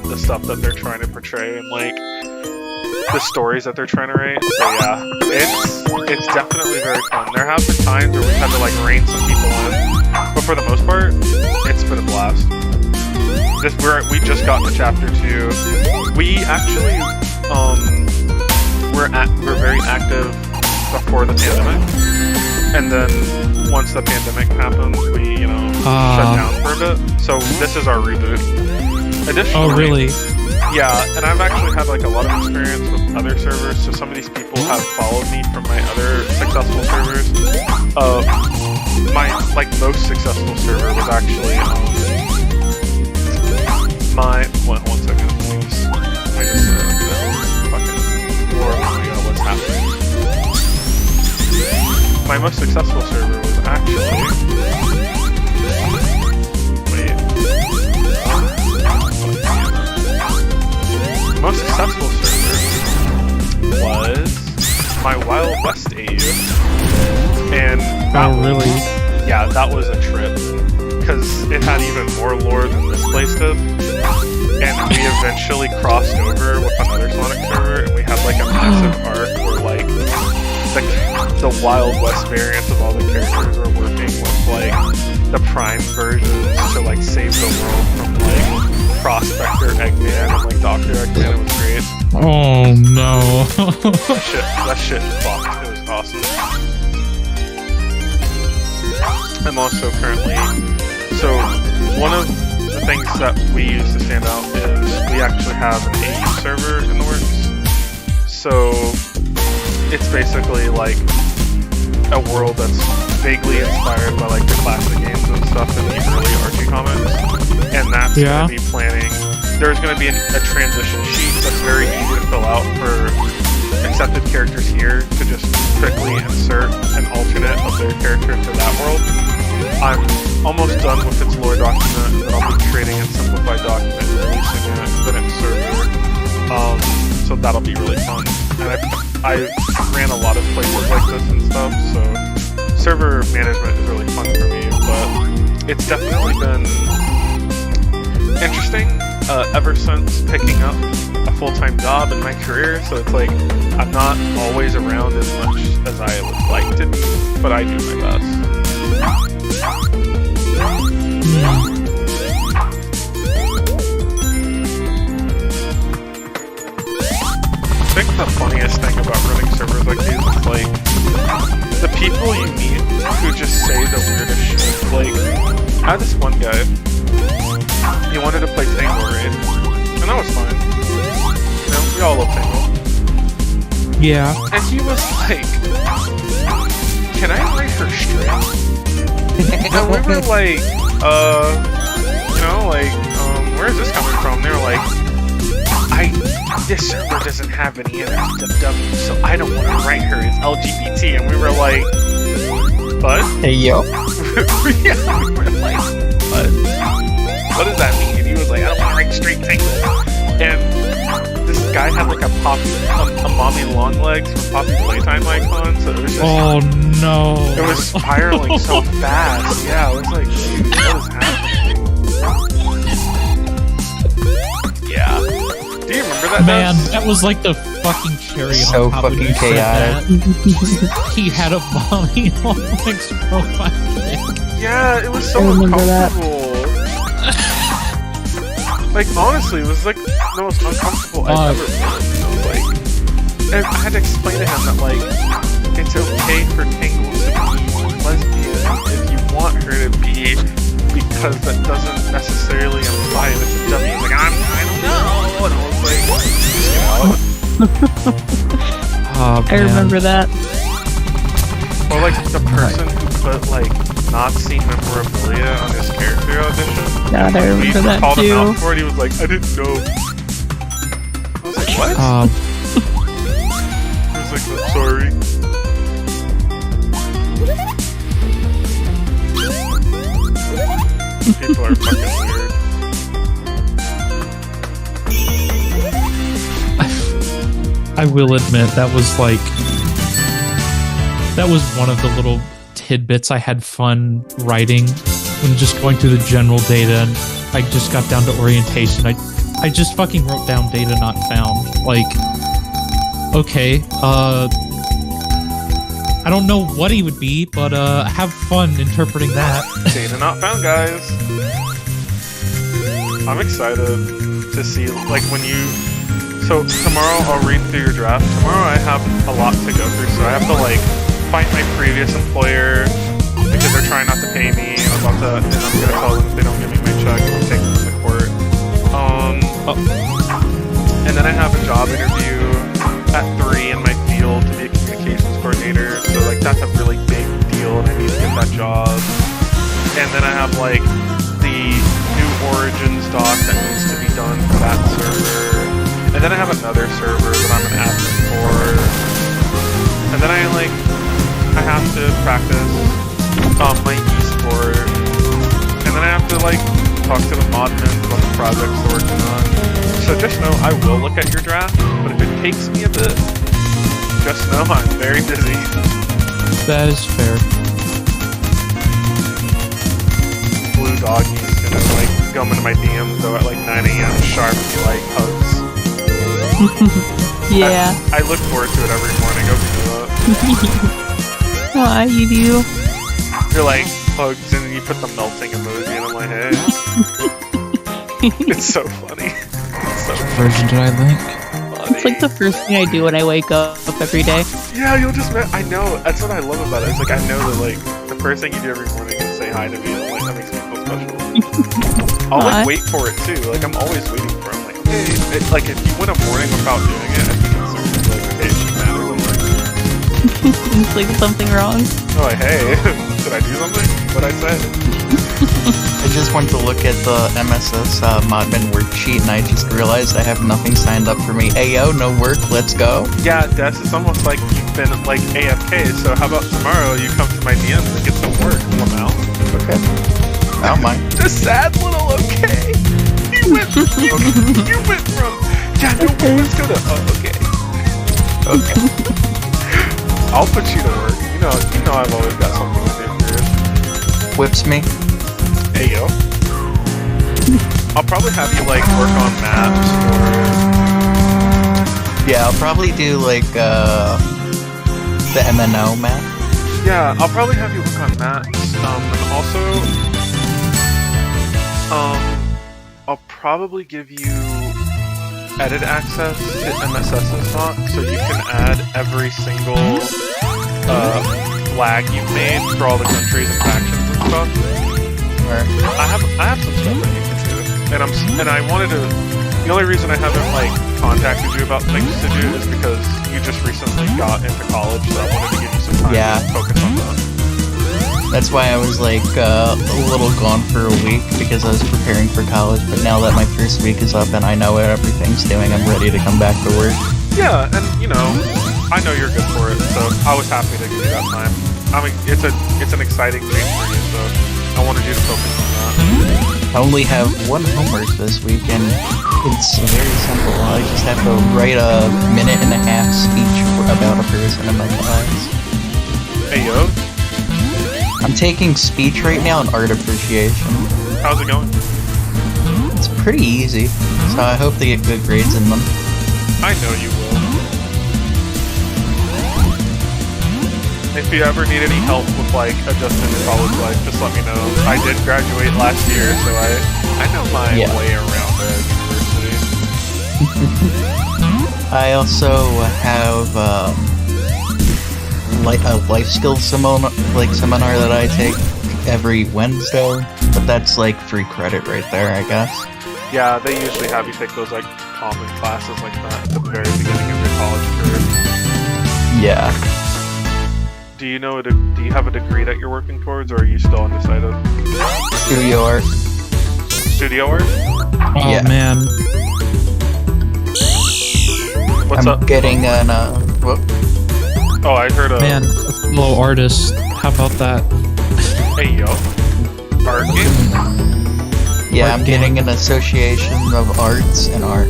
the stuff that they're trying to portray and like the stories that they're trying to write. So yeah, it's definitely very fun. There have been times where we've had to like rein some people in, but for the most part, it's been a blast. We just got to chapter 2. We actually we're very active before the pandemic, and then once the pandemic happened, we shut down for a bit. So this is our reboot. Additionally, oh really? Yeah, and I've actually had like a lot of experience with other servers. So some of these people have followed me from my other successful servers. My like most successful server was actually one second, please. I just fucking war. Oh my god, what's happening? My most successful server was actually most successful server was my Wild West AU, and that was a trip because it had even more lore than this place did. And we eventually crossed over with another Sonic server, and we had like a massive arc where like the Wild West variants of all the characters were working with like the Prime versions to like save the world from like Prospector Eggman and like Dr. Eggman. It was great. Oh no. That shit fucked. It was awesome. I'm also currently, so one of the things that we use to stand out is we actually have an AU server in the works. So it's basically like a world that's vaguely inspired by like the classic games and stuff in the early Archie comics. And that's going to be planning. There's going to be a transition sheet that's very easy to fill out for accepted characters here to just quickly insert an alternate of their character into that world. I'm almost done with its lore document, and then I'll be creating a simplified document and releasing it within its server. So that'll be really fun. And I ran a lot of places like this and stuff, so server management is really fun for me, but it's definitely been interesting ever since picking up a full-time job in my career, so it's like I'm not always around as much as I would like to be, but I do my best. I think the funniest thing about running servers like these is like the people you meet who just say the weirdest shit. Like, I had this one guy, he wanted to play Tangle Raid, and that was fine. You know, we all love Tangle. Yeah. And he was like, can I write her straight? And we were like, you know, like, where is this coming from? They were like, this server doesn't have any NSFW, so I don't want to write her as LGBT. And we were like, what? Hey, yo. Yeah, we were like, what does that mean? And he was like, I don't want to write straight Tangle. And this guy had like a mommy long legs from Poppy Playtime icon, so it was just, oh no. It was spiraling so fast. Yeah, it was like, dude, what is happening? Yeah. Do you remember that? Man, that was like the fucking cherry So on top when you fucking said chaotic. that. He had a mommy long legs profile pic. Yeah, it was so I remember uncomfortable. Like, honestly, it was like the most uncomfortable I've ever been. I was like, and I had to explain to him that like, it's okay for Tangle to be lesbian if you want her to be, because that doesn't necessarily imply that it's a dummy. He's like, I don't know. And I was like, Oh, I remember that. or like the person who put like Nazi memorabilia on his character audition. God, I remember that called him out too. for it. He was like, I didn't know. I was like, what? He was like, I'm sorry. People are fucking weird. I will admit that was one of the little tidbits I had fun writing when just going through the general data, and I just got down to orientation. I just fucking wrote down data not found. Like, okay, I don't know what he would be, but have fun interpreting that. Data not found, guys. I'm excited to see, like, when you... So, tomorrow I'll read through your draft. Tomorrow I have a lot to go through, so I have to, like, fight my previous employer because they're trying not to pay me, and I'm gonna tell them if they don't give me my check, I'll take them to court. And then I have a job interview at 3 in my field to be a communications coordinator, so, like, that's a really big deal, and I need to get that job. And then I have, like, the new Origins doc that needs to be done for that server. And then I have another server that I'm an admin for. And then I have to practice my esport. And then I have to talk to the modmins about the projects we're working on. So just know I will look at your draft, but if it takes me a bit, just know I'm very busy. That is fair. Blue Doggy's gonna come into my DMs though at 9 AM sharp and be like, hugs. Yeah. I look forward to it every morning. I'll do that. Aw, you do. You're like, hugs, and then you put the melting emoji, and I'm like, hey. It's so funny. It's so Version did I link? funny. It's like the first thing I do when I wake up every day. Yeah, you'll just. I know. That's what I love about it. It's like I know that like the first thing you do every morning is say hi to me. And, like that makes me feel special. I'll like wait for it too. Like I'm always waiting for it. I'm like, hey, like if you went a morning without doing it, I think it's like okay, it should matter. It's like something wrong. Oh, like, hey, did I do something? What'd I say? I just went to look at the MSS Modman worksheet and I just realized I have nothing signed up for me. Ayo, no work, let's go. Yeah, Des, it's almost like you've been like AFK, so how about tomorrow you come to my DMs and get some work, Lamau? Okay. I don't mind. The sad little okay. You went from, yeah, no work, let's go to, oh, okay. Okay. I'll put you to work. You know I've always got something to do for you. Whips me. Ayo. I'll probably have you like work on maps or Yeah, I'll probably do like the MNO map. yeah, I'll probably have you work on maps. And also I'll probably give you edit access to MSS's doc so you can add every single flag you've made for all the countries and factions and stuff. Or, I have some stuff that you can do, and I wanted to. The only reason I haven't like contacted you about things to do is because you just recently got into college, so I wanted to give you some time Yeah. to focus on that. that's why I was like a little gone for a week because I was preparing for college, but now that my first week is up and I know what everything's doing, I'm ready to come back to work. Yeah, and I know you're good for it, so I was happy to give you that time. I mean, it's an exciting change for you, so I wanted you to focus on that. I only have one homework this week and it's very simple. I just have to write a 1.5-minute speech about a person in my class. Hey yo, I'm taking speech right now and art appreciation. how's it going? It's pretty easy, so I hope to get good grades in them. I know you will. If you ever need any help with like adjusting to college life, just let me know. I did graduate last year, so I know my way around the university. I also have a life skills seminar that I take every Wednesday, but that's like free credit right there, I guess. Yeah, they usually have you take those like common classes like that at the very beginning of your college career. Yeah. Do you have a degree that you're working towards, or are you still undecided? Studio art. Studio art? Oh Yeah. man, What's I'm up? getting an whoop. Oh, I heard a man, fellow artist. How about that? hey yo, art game. Yeah, Art I'm getting an association of arts and art.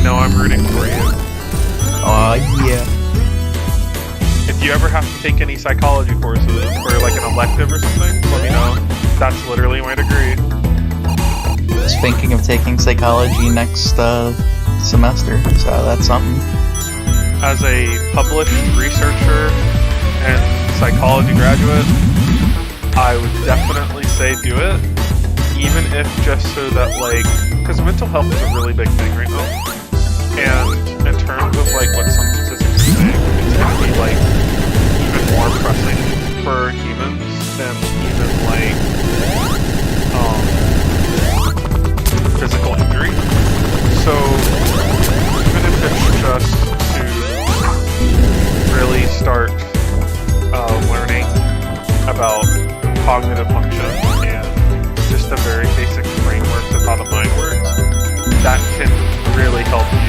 I'm rooting for you. Aw, yeah. If you ever have to take any psychology courses or like an elective or something, let me know. That's literally my degree. I was thinking of taking psychology next semester, so that's something. As a published researcher and psychology graduate, I would definitely say do it, even if just so that like, because mental health is a really big thing right now, and in terms of like what some statistics are saying, it's going to be like even more pressing for humans than even like physical injury. So even if it's just to really start learning about cognitive function and just the very basic frameworks of how the mind works, that can really help you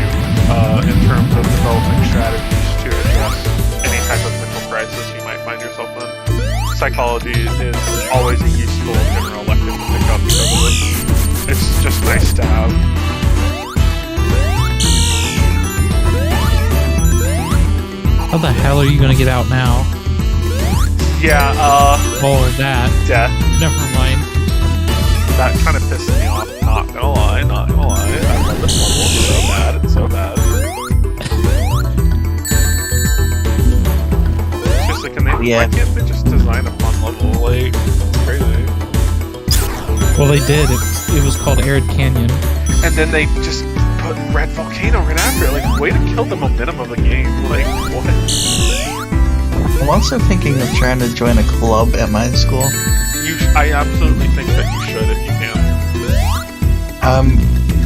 in terms of developing strategies to address any type of mental crisis you might find yourself in. Psychology is always a useful general elective to pick up because of it. It's just nice to have. How the hell are you gonna get out now? Yeah, Or that? death. Never mind. That kind of pisses me off. Not gonna lie. I love this level. It's so bad. Seriously, why can't they just design a fun level? Like, it's crazy. Well, they did. It was called Arid Canyon. And then they just put Red Volcano right after it. Like, way to kill the momentum of the game. Like, what? I'm also thinking of trying to join a club at my school. I absolutely think that you should if you can. I'm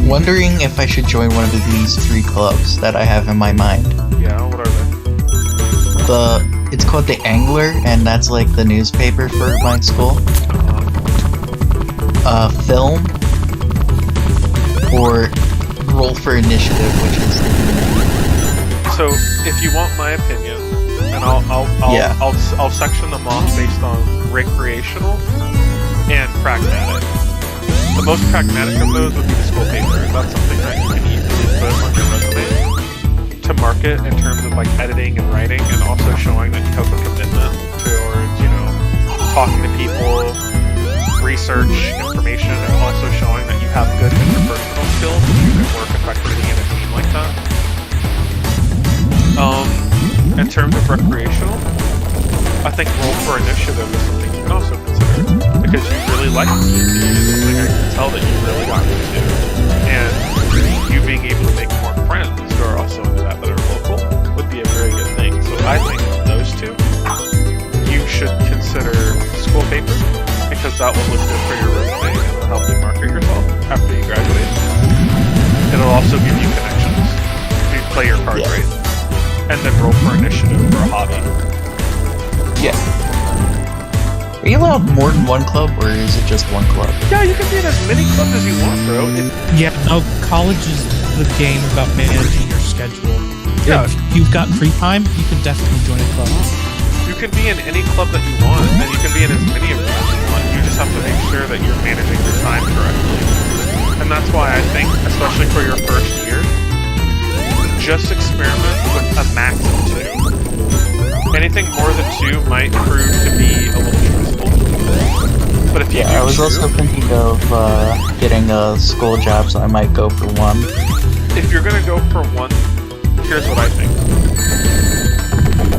wondering if I should join one of these 3 clubs that I have in my mind. Yeah, what are they? It's called The Angler, and that's like the newspaper for my school. Film, or Roll for Initiative, which is the... So, if you want my opinion, and I'll section them off based on recreational and pragmatic. The most pragmatic of those would be the school paper. That's something that you can easily put on your resume to market in terms of like editing and writing, and also showing that you have a commitment towards, you know, talking to people, research information, and also showing that you have good interpersonal skills and you can work effectively in a team like that. In terms of recreational, I think Roll for Initiative is something you can also consider, because you really like D&D. It's something I can tell that you really got into, and you being able to make more friends who are also into that are local would be a very good thing. So I think those 2, you should consider school paper, because that will look good for your resume and it'll help you market yourself after you graduate. It'll also give you connections if you play your cards right. And then Roll for Initiative for a hobby. Yeah. Are you allowed more than 1 club, or is it just 1 club? Yeah, you can be in as many clubs as you want, bro. Yeah, no, college is the game about managing your schedule. Yeah. If you've got free time, you can definitely join a club. You can be in any club that you want, and you can be in as many of them as you want. You just have to make sure that you're managing your time correctly. And that's why I think, especially for your first year, just experiment with a max of 2. Anything more than 2 might prove to be a little stressful. But if you I was also thinking of getting a school job, so I might go for 1. If you're gonna go for 1, here's what I think.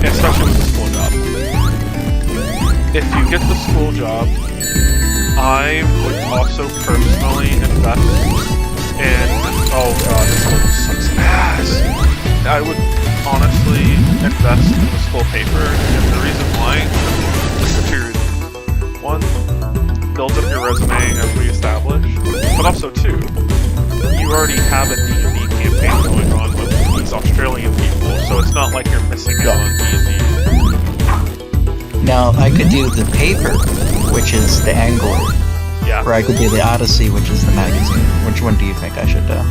Especially with the school job. If you get the school job, I would also personally invest in... Oh god, this one sucks ass! I would honestly invest in the school paper, and the reason why is for 2 reasons. 1, builds up your resume as we established, but also 2, you already have a D&D campaign going on with these Australian people, so it's not like you're missing out on D&D. Now, I could do the paper, which is the Angler. Yeah. Or I could do the Odyssey, which is the magazine. Which one do you think I should do?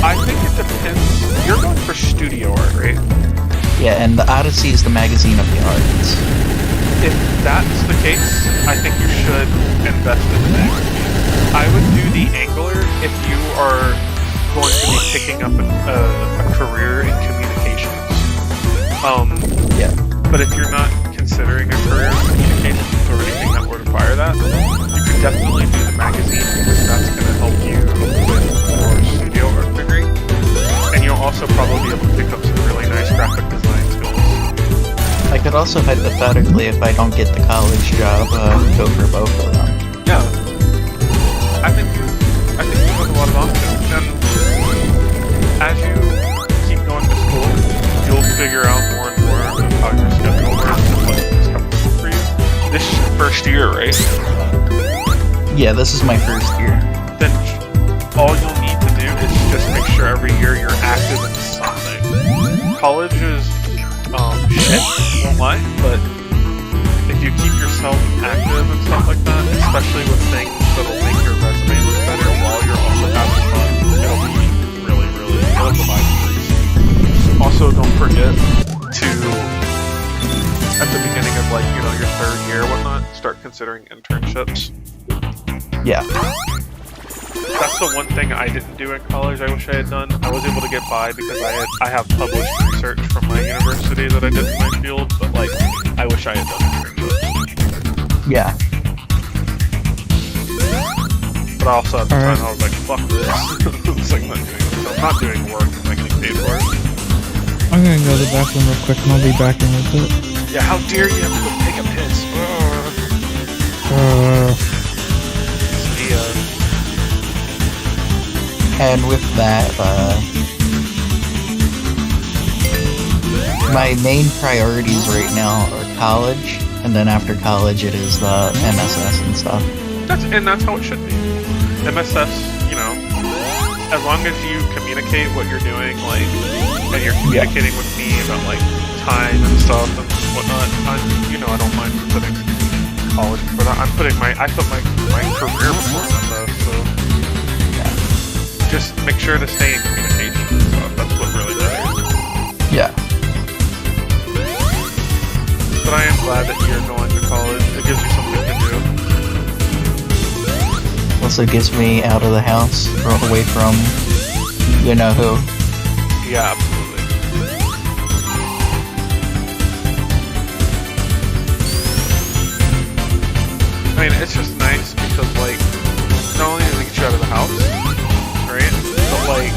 I think it depends. You're going for studio art, right? Yeah, and the Odyssey is the magazine of the arts. If that's the case, I think you should invest in the magazine. I would do the Angler if you are going to be picking up a career in communications. Yeah. But if you're not considering a career in communications or anything that would require that, you could definitely do the magazine, because that's going to help you with your studio art degree. And you'll also probably be able to pick up some really nice graphic design skills. I could also hypothetically, if I don't get the college job, go for both of them. Yeah. I think you have a lot of options. And as you keep going to school, you'll figure out more and more of how your schedule works and what is comfortable for you. This is your first year, right? Yeah, this is my first year. Then all you'll need to do is just make sure every year you're active in something. College is shit, won't lie, but if you keep yourself active and stuff like that, especially with things that'll make your resume look better while you're also having fun, it'll be really, it'll provide degrees. Also, don't forget to, at the beginning of like, you know, your 3rd year or whatnot, start considering internships. Yeah. That's the one thing I didn't do in college I wish I had done. I was able to get by because I have published research from my university that I did in my field, but like, I wish I had done internships. Yeah. But also at the time I was like, fuck this. It's like, I'm not doing work and I'm getting paid for it. I'm gonna go to the bathroom real quick and I'll be back in a bit. Yeah, how dare you have to go take a piss? Ugh. See ya. And with that, my main priorities right now are college, and then after college it is MSS and stuff. That's how it should be. MSS, you know, as long as you communicate what you're doing, like, and you're communicating with me about like time and stuff and whatnot, I don't mind putting college for that. I put my career before MSS, so just make sure to stay in communication and stuff. That's what really matters. Yeah. But I am glad that you're going to college. It gives you something to do. Also gets me out of the house, away from you know who. Yeah, absolutely. I mean, it's just nice because, like, not only does it get you out of the house, right? But, like,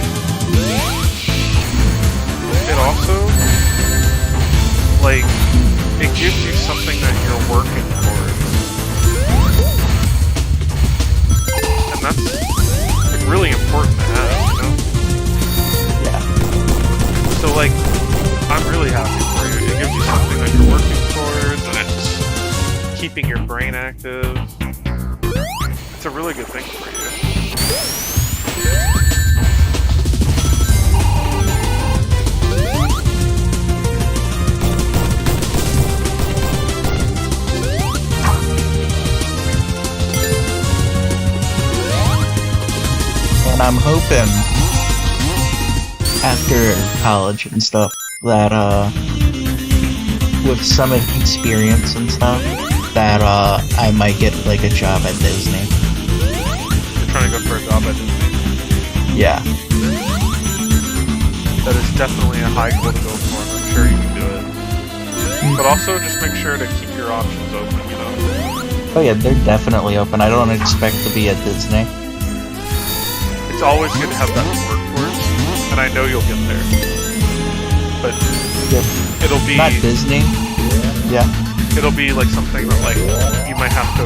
it also, like, it gives you something that you're working towards. And that's like, really important to have, you know? Yeah. So, like, I'm really happy for you. It gives you something that you're working towards, and it's keeping your brain active. It's a really good thing for you. And I'm hoping after college and stuff that with some experience and stuff that I might get like a job at Disney. You're trying to go for a job at Disney? Yeah. That is definitely a high goal to go for, and I'm sure you can do it. But also just make sure to keep your options open, you know? Oh yeah, they're definitely open. I don't expect to be at Disney. It's always good to have that to work towards, and I know you'll get there. But it'll be not Disney. Yeah. It'll be like something that like you might have to,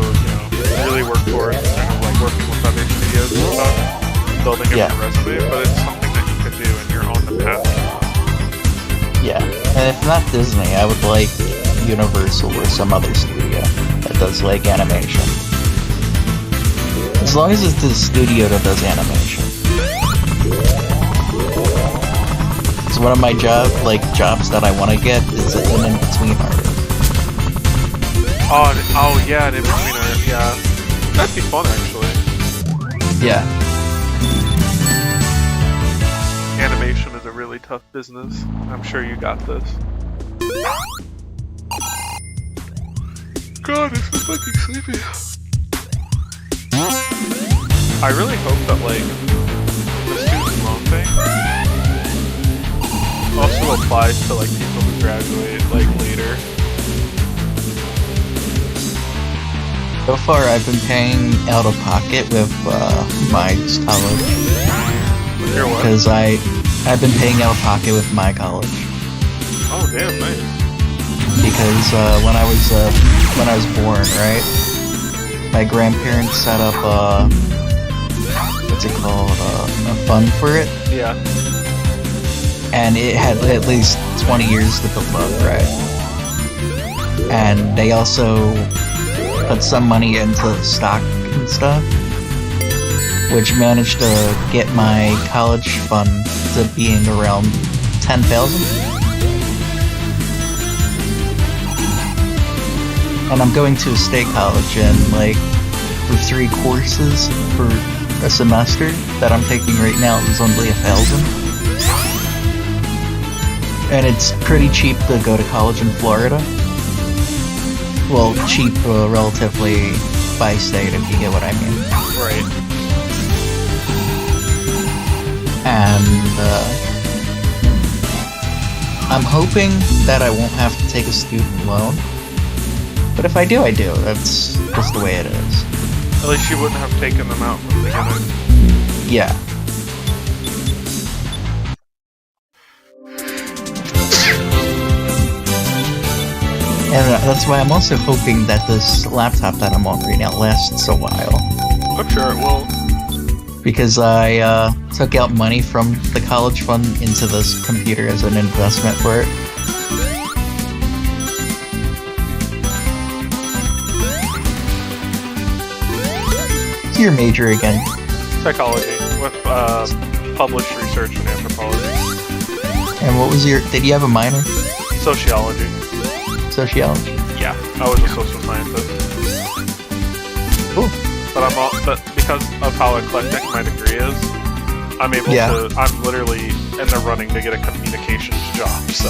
really work towards, kind of like working with other studios and stuff, building up your resume. But it's something that you could do, and you're on the path. Yeah, and if not Disney, I would like Universal or some other studio that does like animation. As long as it's the studio that does animation. It's one of my jobs that I want to get is an in-between artist. Oh yeah, an in-between artist, yeah. That'd be fun, actually. Yeah. Animation is a really tough business. I'm sure you got this. God, I'm so fucking sleepy. I really hope that, like, the student loan thing also applies to, like, people who graduate, like, later. So far, I've been paying out of pocket with my college. With your what? Because I've been paying out of pocket with my college. Oh, damn, nice. Because when I was born, right? My grandparents set up what's it called? A fund for it. Yeah. And it had at least 20 years to build up, right? And they also put some money into stock and stuff, which managed to get my college fund to being around 10,000. And I'm going to a state college, and like for 3 courses for a semester that I'm taking right now is only 1,000. And it's pretty cheap to go to college in Florida. Well, cheap relatively by state, if you get what I mean. Right. And I'm hoping that I won't have to take a student loan. But if I do, I do. That's just the way it is. At least you wouldn't have taken them out from the beginning. Yeah. And that's why I'm also hoping that this laptop that I'm on right now lasts a while. I'm sure it will. Because I took out money from the college fund into this computer as an investment for it. What's your major again? Psychology with published research in anthropology. And what was your... Did you have a minor? Sociology. Sociology? Yeah, I was a social scientist. Cool. But because of how eclectic my degree is, I'm able to. I'm literally in the running to get a communications job. So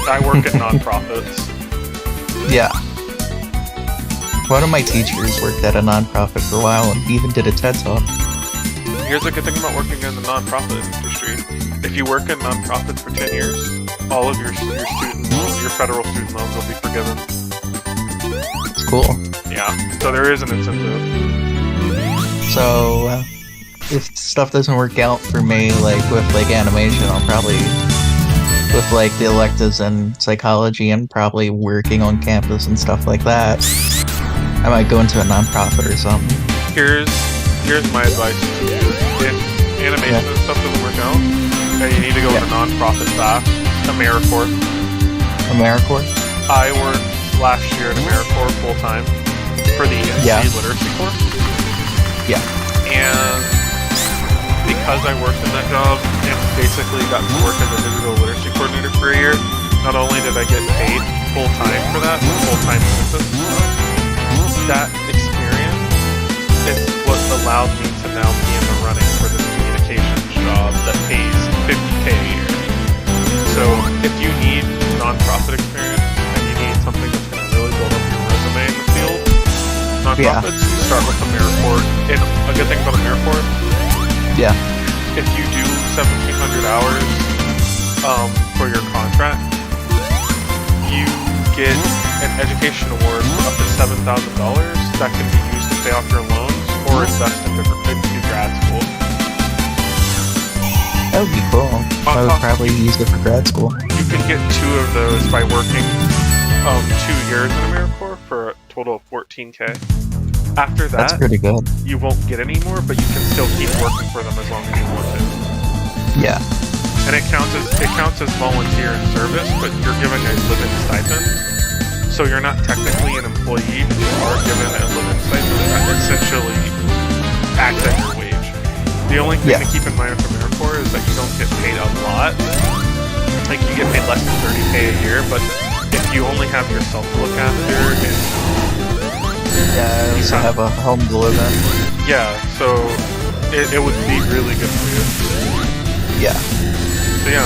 I work at nonprofits. Yeah. One of my teachers worked at a nonprofit for a while and even did a TED Talk. Here's a good thing about working in the nonprofit industry. If you work in nonprofits for 10 years, all of your student loans, your federal student loans will be forgiven. It's cool. Yeah, so there is an incentive. So, if stuff doesn't work out for me, like with like animation, I'll probably, with like the electives and psychology and probably working on campus and stuff like that, I might go into a nonprofit or something. Here's my advice to you. If animation and stuff doesn't work out, then you need to go with a nonprofit fast. AmeriCorps. AmeriCorps? I worked last year at AmeriCorps full time for the NC Literacy course. Yeah. And because I worked in that job and basically got to work as a digital literacy coordinator for a year, not only did I get paid full time for that, full time benefits, that experience is what allowed me to now be in the running for this communications job that pays $50K a year. So if you need nonprofit experience and you need something that's going to really build up your resume in the field, nonprofits, start with AmeriCorps. And a good thing about AmeriCorps, if you do 1,700 hours for your contract, you get an education award for up to $7,000 that can be used to pay off your loans or invest into grad school. That would be cool. I would probably use it for grad school. You can get 2 of those by working 2 years in AmeriCorps for a total of $14K. After that, that's pretty good. You won't get any more, but you can still keep working for them as long as you want to. Yeah. And it counts as volunteer and service, but you're given a living stipend. So you're not technically an employee, but you are given a living stipend that essentially acts as your wage. The only thing to keep in mind from AmeriCorps is that you don't get paid a lot. Like, you get paid less than $30K a year, but if you only have yourself to look after, I also have a home to live in. Yeah, so it would be really good for you. Yeah.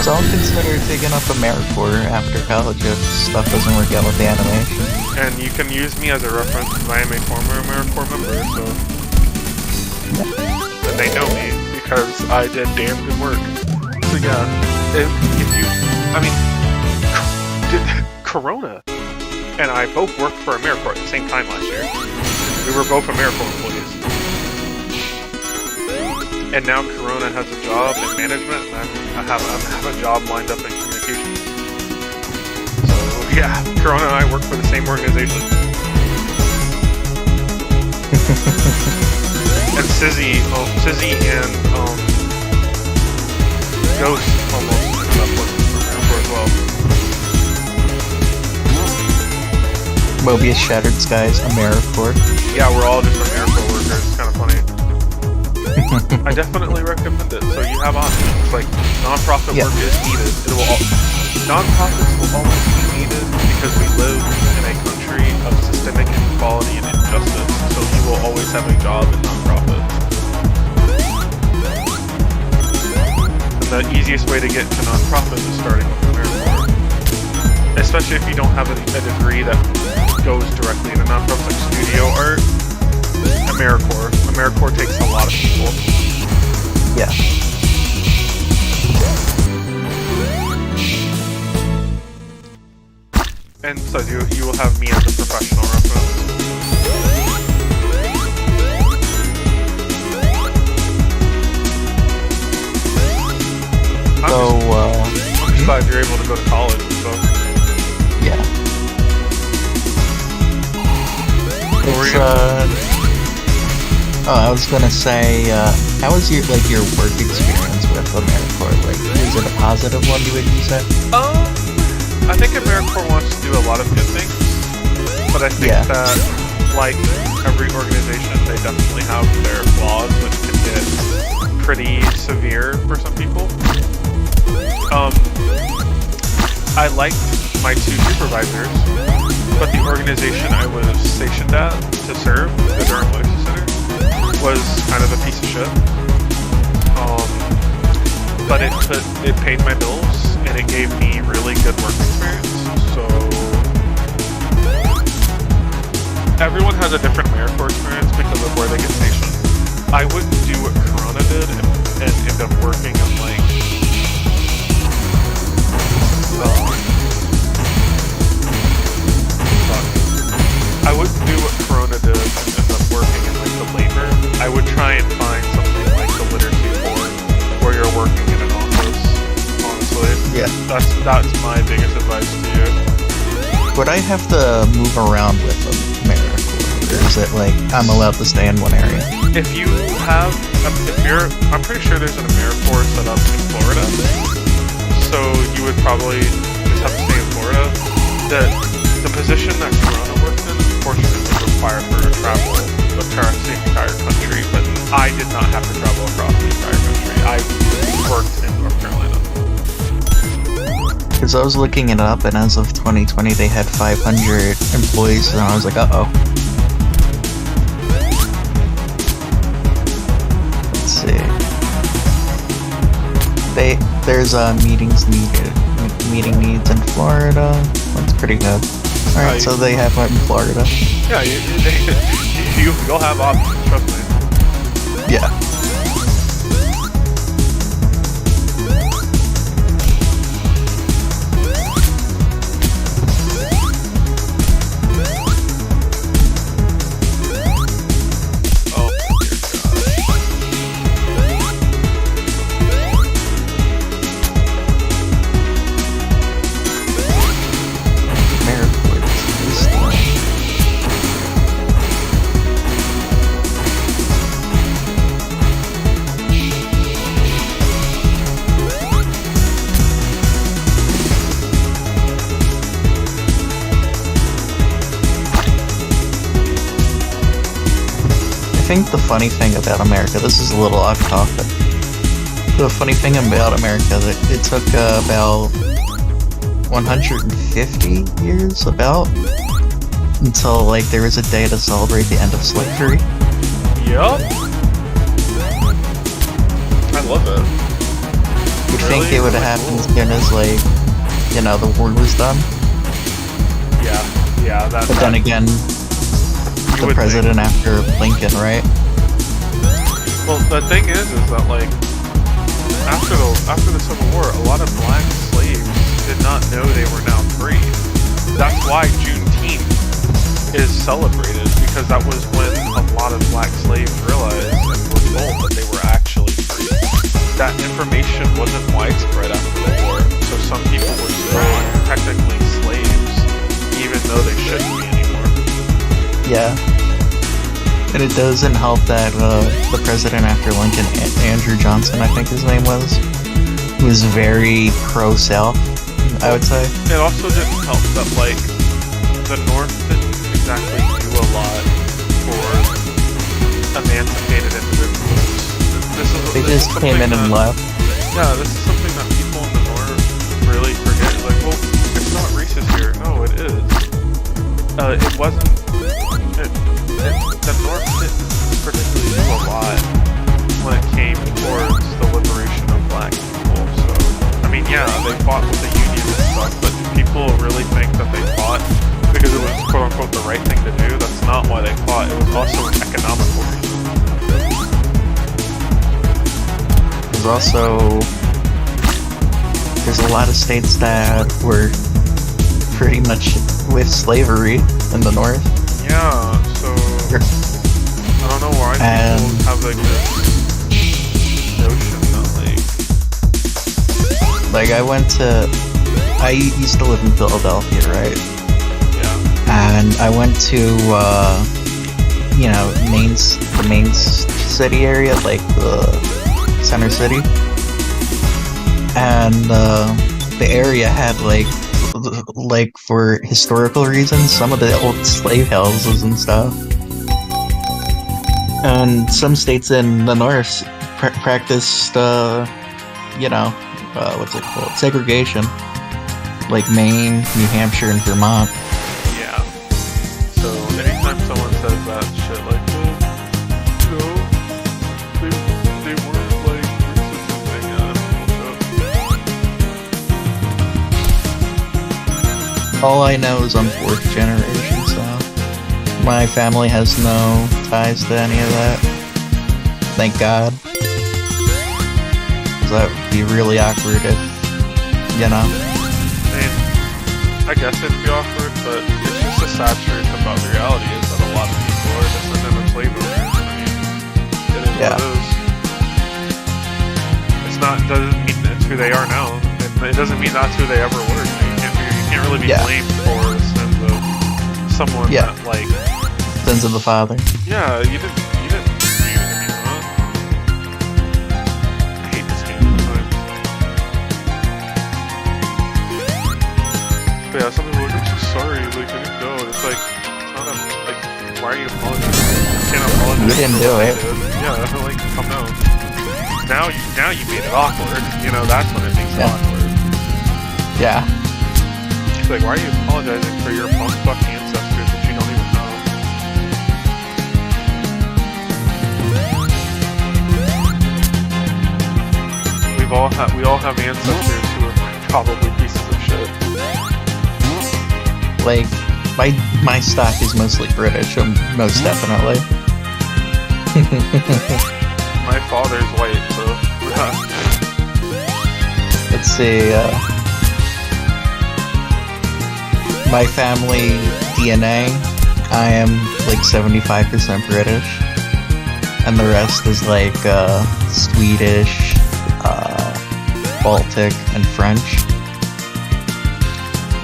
So I'll consider taking up AmeriCorps after college if stuff doesn't work out with the animation. And you can use me as a reference because I am a former AmeriCorps member, so... And they know me because I did damn good work. So yeah, if you... I mean... Corona and I both worked for AmeriCorps at the same time last year. We were both AmeriCorps employees. And now Corona has a job in management, and I have a job lined up in communications. So yeah, Corona and I work for the same organization. And Sizzy and Ghost almost ended up working for AmeriCorps as well. Mobius Shattered Skies, AmeriCorps. Yeah, we're all just AmeriCorps workers. It's kind of funny. I definitely recommend it. So you have options. Like, nonprofit work is needed. Nonprofits will always be needed because we live in a country of systemic inequality and injustice. So you will always have a job in nonprofit. And the easiest way to get to nonprofit is starting with AmeriCorps. Especially if you don't have a degree that goes directly into nonprofit, like studio art. AmeriCorps takes a lot of people. Yeah. And so you will have me as a professional reference. I'm just glad you're able to go to college and stuff. Yeah. It's I was gonna say, how was your work experience with AmeriCorps? Like, is it a positive one, you would say? I think AmeriCorps wants to do a lot of good things, but I think that, like every organization, they definitely have their flaws, which can get pretty severe for some people. I liked my 2 supervisors, but the organization I was stationed at to serve, the Durham Legacy Center, was kind of a piece of shit. But it paid my bills, and it gave me really good work experience, so... Everyone has a different AmeriCorps experience because of where they get stationed. I wouldn't do what Corona did and end up working in, like... I wouldn't do what Corona did and end up working in, like, the labor. I would try and find something like the Literacy Board, where you're working in an office, honestly. Yeah. That's my biggest advice to you. Would I have to move around with AmeriCorps, or is it like I'm allowed to stay in one area? If you have, I'm pretty sure there's an AmeriCorps set up in Florida, so you would probably just have to stay in Florida. The position that Corona worked in, unfortunately, required her to travel across the entire country, but I did not have to travel across the entire country. I worked in North Carolina. Because I was looking it up, and as of 2020, they had 500 employees, and I was like, uh-oh. Let's see. There's meeting needs in Florida. That's pretty good. Alright, so they have one in Florida. Yeah, you'll have options, trust me. Yeah. I think the funny thing about America, this is a little off topic, the funny thing about America, that it took about 150 years, until, like, there was a day to celebrate the end of slavery. Yup. I love it. You'd think it would have happened as soon as, like, the war was done. Yeah, that's... But then again, the president after Lincoln, right? Well, the thing is that, like, after the Civil War, a lot of black slaves did not know they were now free. That's why Juneteenth is celebrated, because that was when a lot of black slaves realized and were told that they were actually free. That information wasn't widespread after the war, so some people were still technically slaves, even though they shouldn't be anymore. Yeah. And it doesn't help that the president after Lincoln, Andrew Johnson, I think his name was very pro-South, I would say. It also didn't help that, like, the North didn't exactly do a lot for emancipated individuals. They just came in and left. Yeah, this is something that people in the North really forget. Like, well, it's not racist here. No, it is. It wasn't... the North didn't particularly do a lot when it came towards the liberation of black people. So, I mean, yeah, they fought with the Union and stuff, but do people really think that they fought because it was quote-unquote the right thing to do? That's not why they fought. It was also an economical reason. There's a lot of states that were pretty much with slavery in the North. Yeah, so I don't know why people have like this notion that like I used to live in Philadelphia, right? Yeah. And I went to you know, the main city area, like the center city. And the area had like for historical reasons, some of the old slave houses and stuff. And some states in the north practiced, you know, what's it called? Segregation. Like Maine, New Hampshire, and Vermont. Yeah. So anytime someone says that shit, like, you know, they weren't like racist and thing, All I know is I'm 4th generation, so my family has no ties to any of that. Thank God. 'Cause that would be really awkward if, you know. I guess it'd be awkward, but it's just a sad truth about the reality is that a lot of people are descendant of slave owners. I mean, it is what it is. It's not, doesn't mean it's who they are now. It doesn't mean that's who they ever were. You can't really be blamed for the sins of someone that, like... Sins of the father. Yeah, you didn't do anything wrong. I hate this game sometimes. But yeah, some people are like, I'm so sorry, like, I didn't know. And it's like, it's not like, why are you apologizing? You can't apologize. You didn't do it. Yeah, like, come down. Now you made it awkward. You know, that's when it makes it awkward. Yeah. It's like, why are you apologizing for your bumfuck ancestors that you don't even know? We all have ancestors who are probably pieces of shit. Like, my stock is mostly British, most definitely. My father's white, so... Let's see, my family DNA, I am like 75% British. And the rest is like, Swedish, Baltic, and French.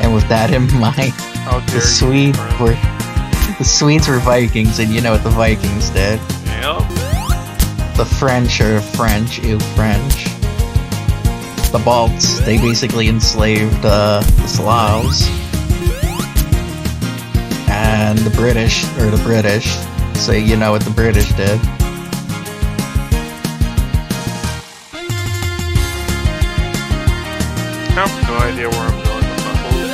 And with that in mind, the Swedes were Vikings, and you know what the Vikings did. Yep. The French are French, ew French. The Balts, they basically enslaved the Slavs. And the British, so you know what the British did. I have no idea where I'm going with my whole...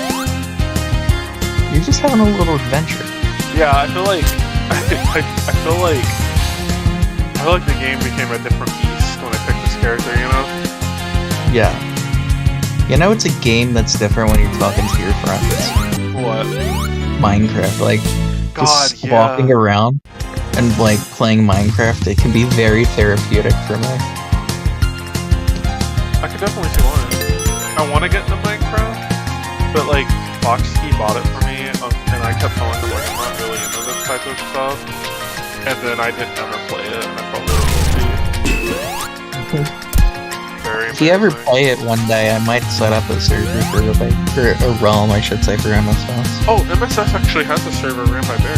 You're just having a little adventure. Yeah, I feel like the game became a different beast when I picked this character, you know? Yeah. You know it's a game that's different when you're talking to your friends. What? Minecraft, like, just God, walking around and, like, playing Minecraft, it can be very therapeutic for me. I could definitely see why. I want to get into Minecraft, but, like, Foxkey bought it for me, and I kept telling him, like, I'm not really into this type of stuff, and then I didn't ever play it, and I felt really guilty. If you ever play it one day, I might set up a server for a realm, I should say, for MSS. Oh, MSS actually has a server ran by Bear.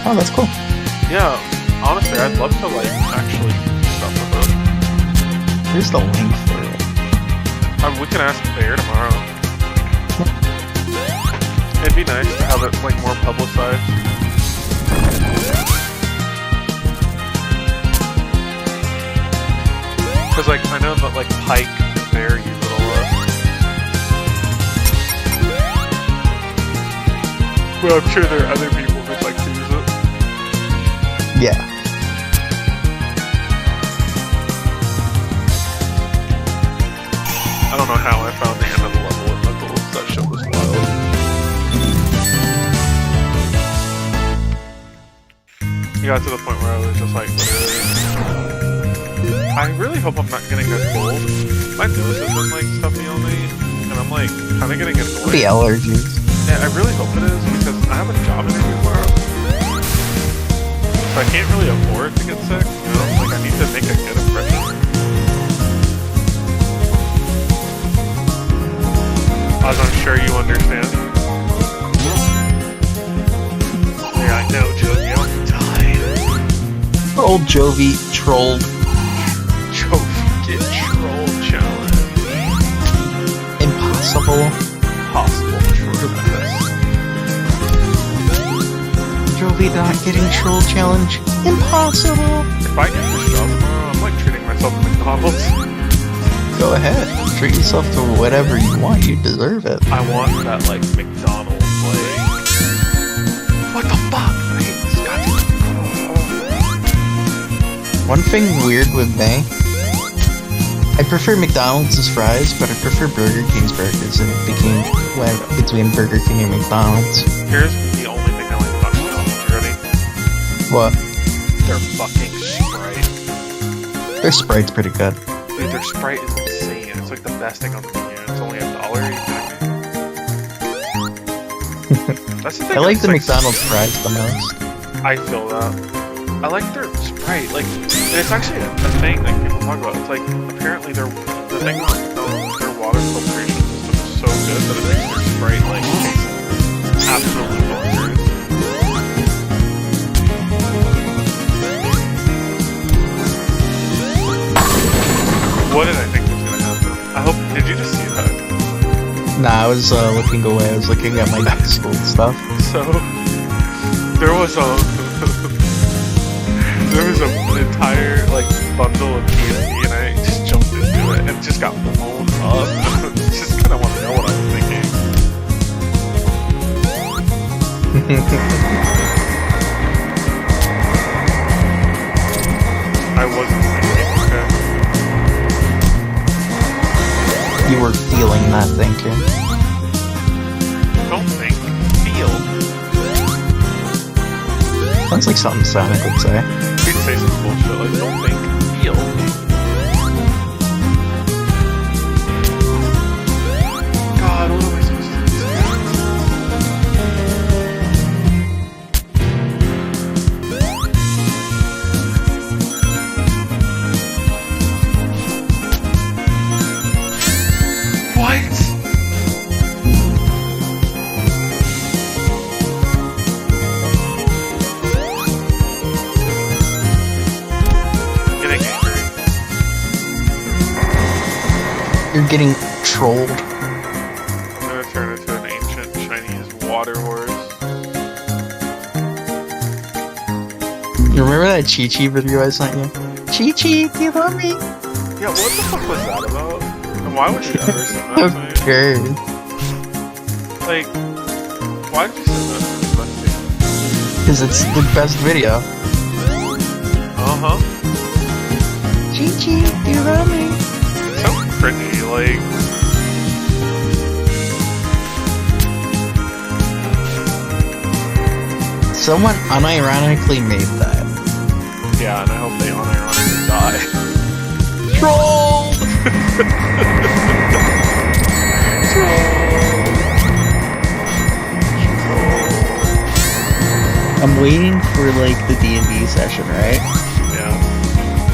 Oh, that's cool. Yeah, honestly, I'd love to, like, actually do stuff with it. Here's the link for it. We can ask Bear tomorrow. It'd be nice to have it, like, more publicized. Because, like, I know that, like, Pike and Bear use it a lot. But I'm sure there are other people who'd like to use it. Yeah. I don't know how I found the end of the level with Knuckles. That shit was wild. You got to the point where I was just like, I really hope I'm not getting a cold. My nose has been like stuffy all night, and I'm like kind of getting annoyed. The allergies. Yeah, I really hope it is because I have a job interview tomorrow, so I can't really afford to get sick. You know, like I need to make a good impression. As I'm sure you understand. Yeah, I know, Jojo. old Jovi trolled. Jovi get troll challenge. Impossible. Possible troll. Jovi not getting troll challenge. Impossible. If I get this job tomorrow, I'm like treating myself to McDonald's. Go ahead. Treat yourself to whatever you want. You deserve it. I want that like McDonald's like. What the fuck? One thing weird with me, I prefer McDonald's fries, but I prefer Burger King's burgers, and it became between Burger King and McDonald's. Here's the only thing I like about McDonald's. You ready? What? Their fucking Sprite. Their Sprite's pretty good. Dude, their Sprite is insane. It's like the best thing on the menu. It's only $1. Are you kidding me? That's the thing. I like the like, McDonald's fries the most. I feel that. I like their Sprite. Like, it's actually a thing that people talk about. It's like apparently the thing on McDonald's, their water filtration system is so good that it makes their Sprite like taste absolutely bonkers. What did I think was gonna happen? I hope. Did you just see that? Nah, I was looking away. I was looking at my school stuff. So there was an entire like bundle of TNT, and I just jumped into it and just got blown up. Just kind of want to know what I was thinking. I wasn't thinking. Okay. You were feeling that thinking. Don't think. Feel. Sounds like something Sonic would say. He'd say some bullshit like, don't think. Feel. God, what am I supposed to do? What? Getting angry. You're getting trolled. I'm gonna turn into an ancient Chinese water horse. You remember that Chi-Chi video I sent you? Chi-Chi, do you love me? Yeah, what the fuck was that about? And why would you ever send that to me? Okay. Like, why did you send that to me? Because it's the best video. Uh-huh. Chi-Chi, do you love me? It's so cringy, like... Someone unironically made that. Yeah, and I hope they unironically die. Trolled! I'm waiting for like the D&D session, right? Yeah.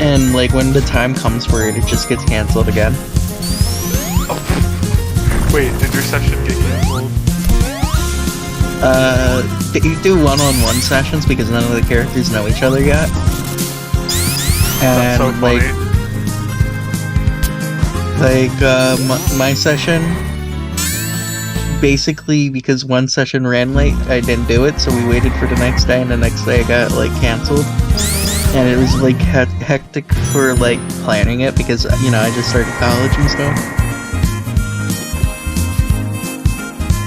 And like when the time comes for it, it just gets cancelled again. Oh. Wait, did your session get cancelled? You do one-on-one sessions because none of the characters know each other yet. That's so And funny. my session, basically because one session ran late, I didn't do it, so we waited for the next day, and the next day I got like cancelled. And it was like hectic for like planning it because, you know, I just started college and stuff.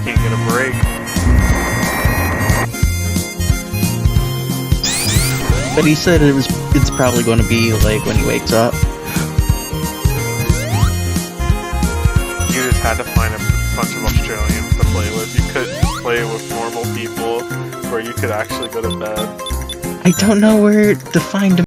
Can't get a break. But he said it's probably going to be like when he wakes up. You just had to find a bunch of Australians to play with. You couldn't play with normal people where you could actually go to bed. I don't know where to find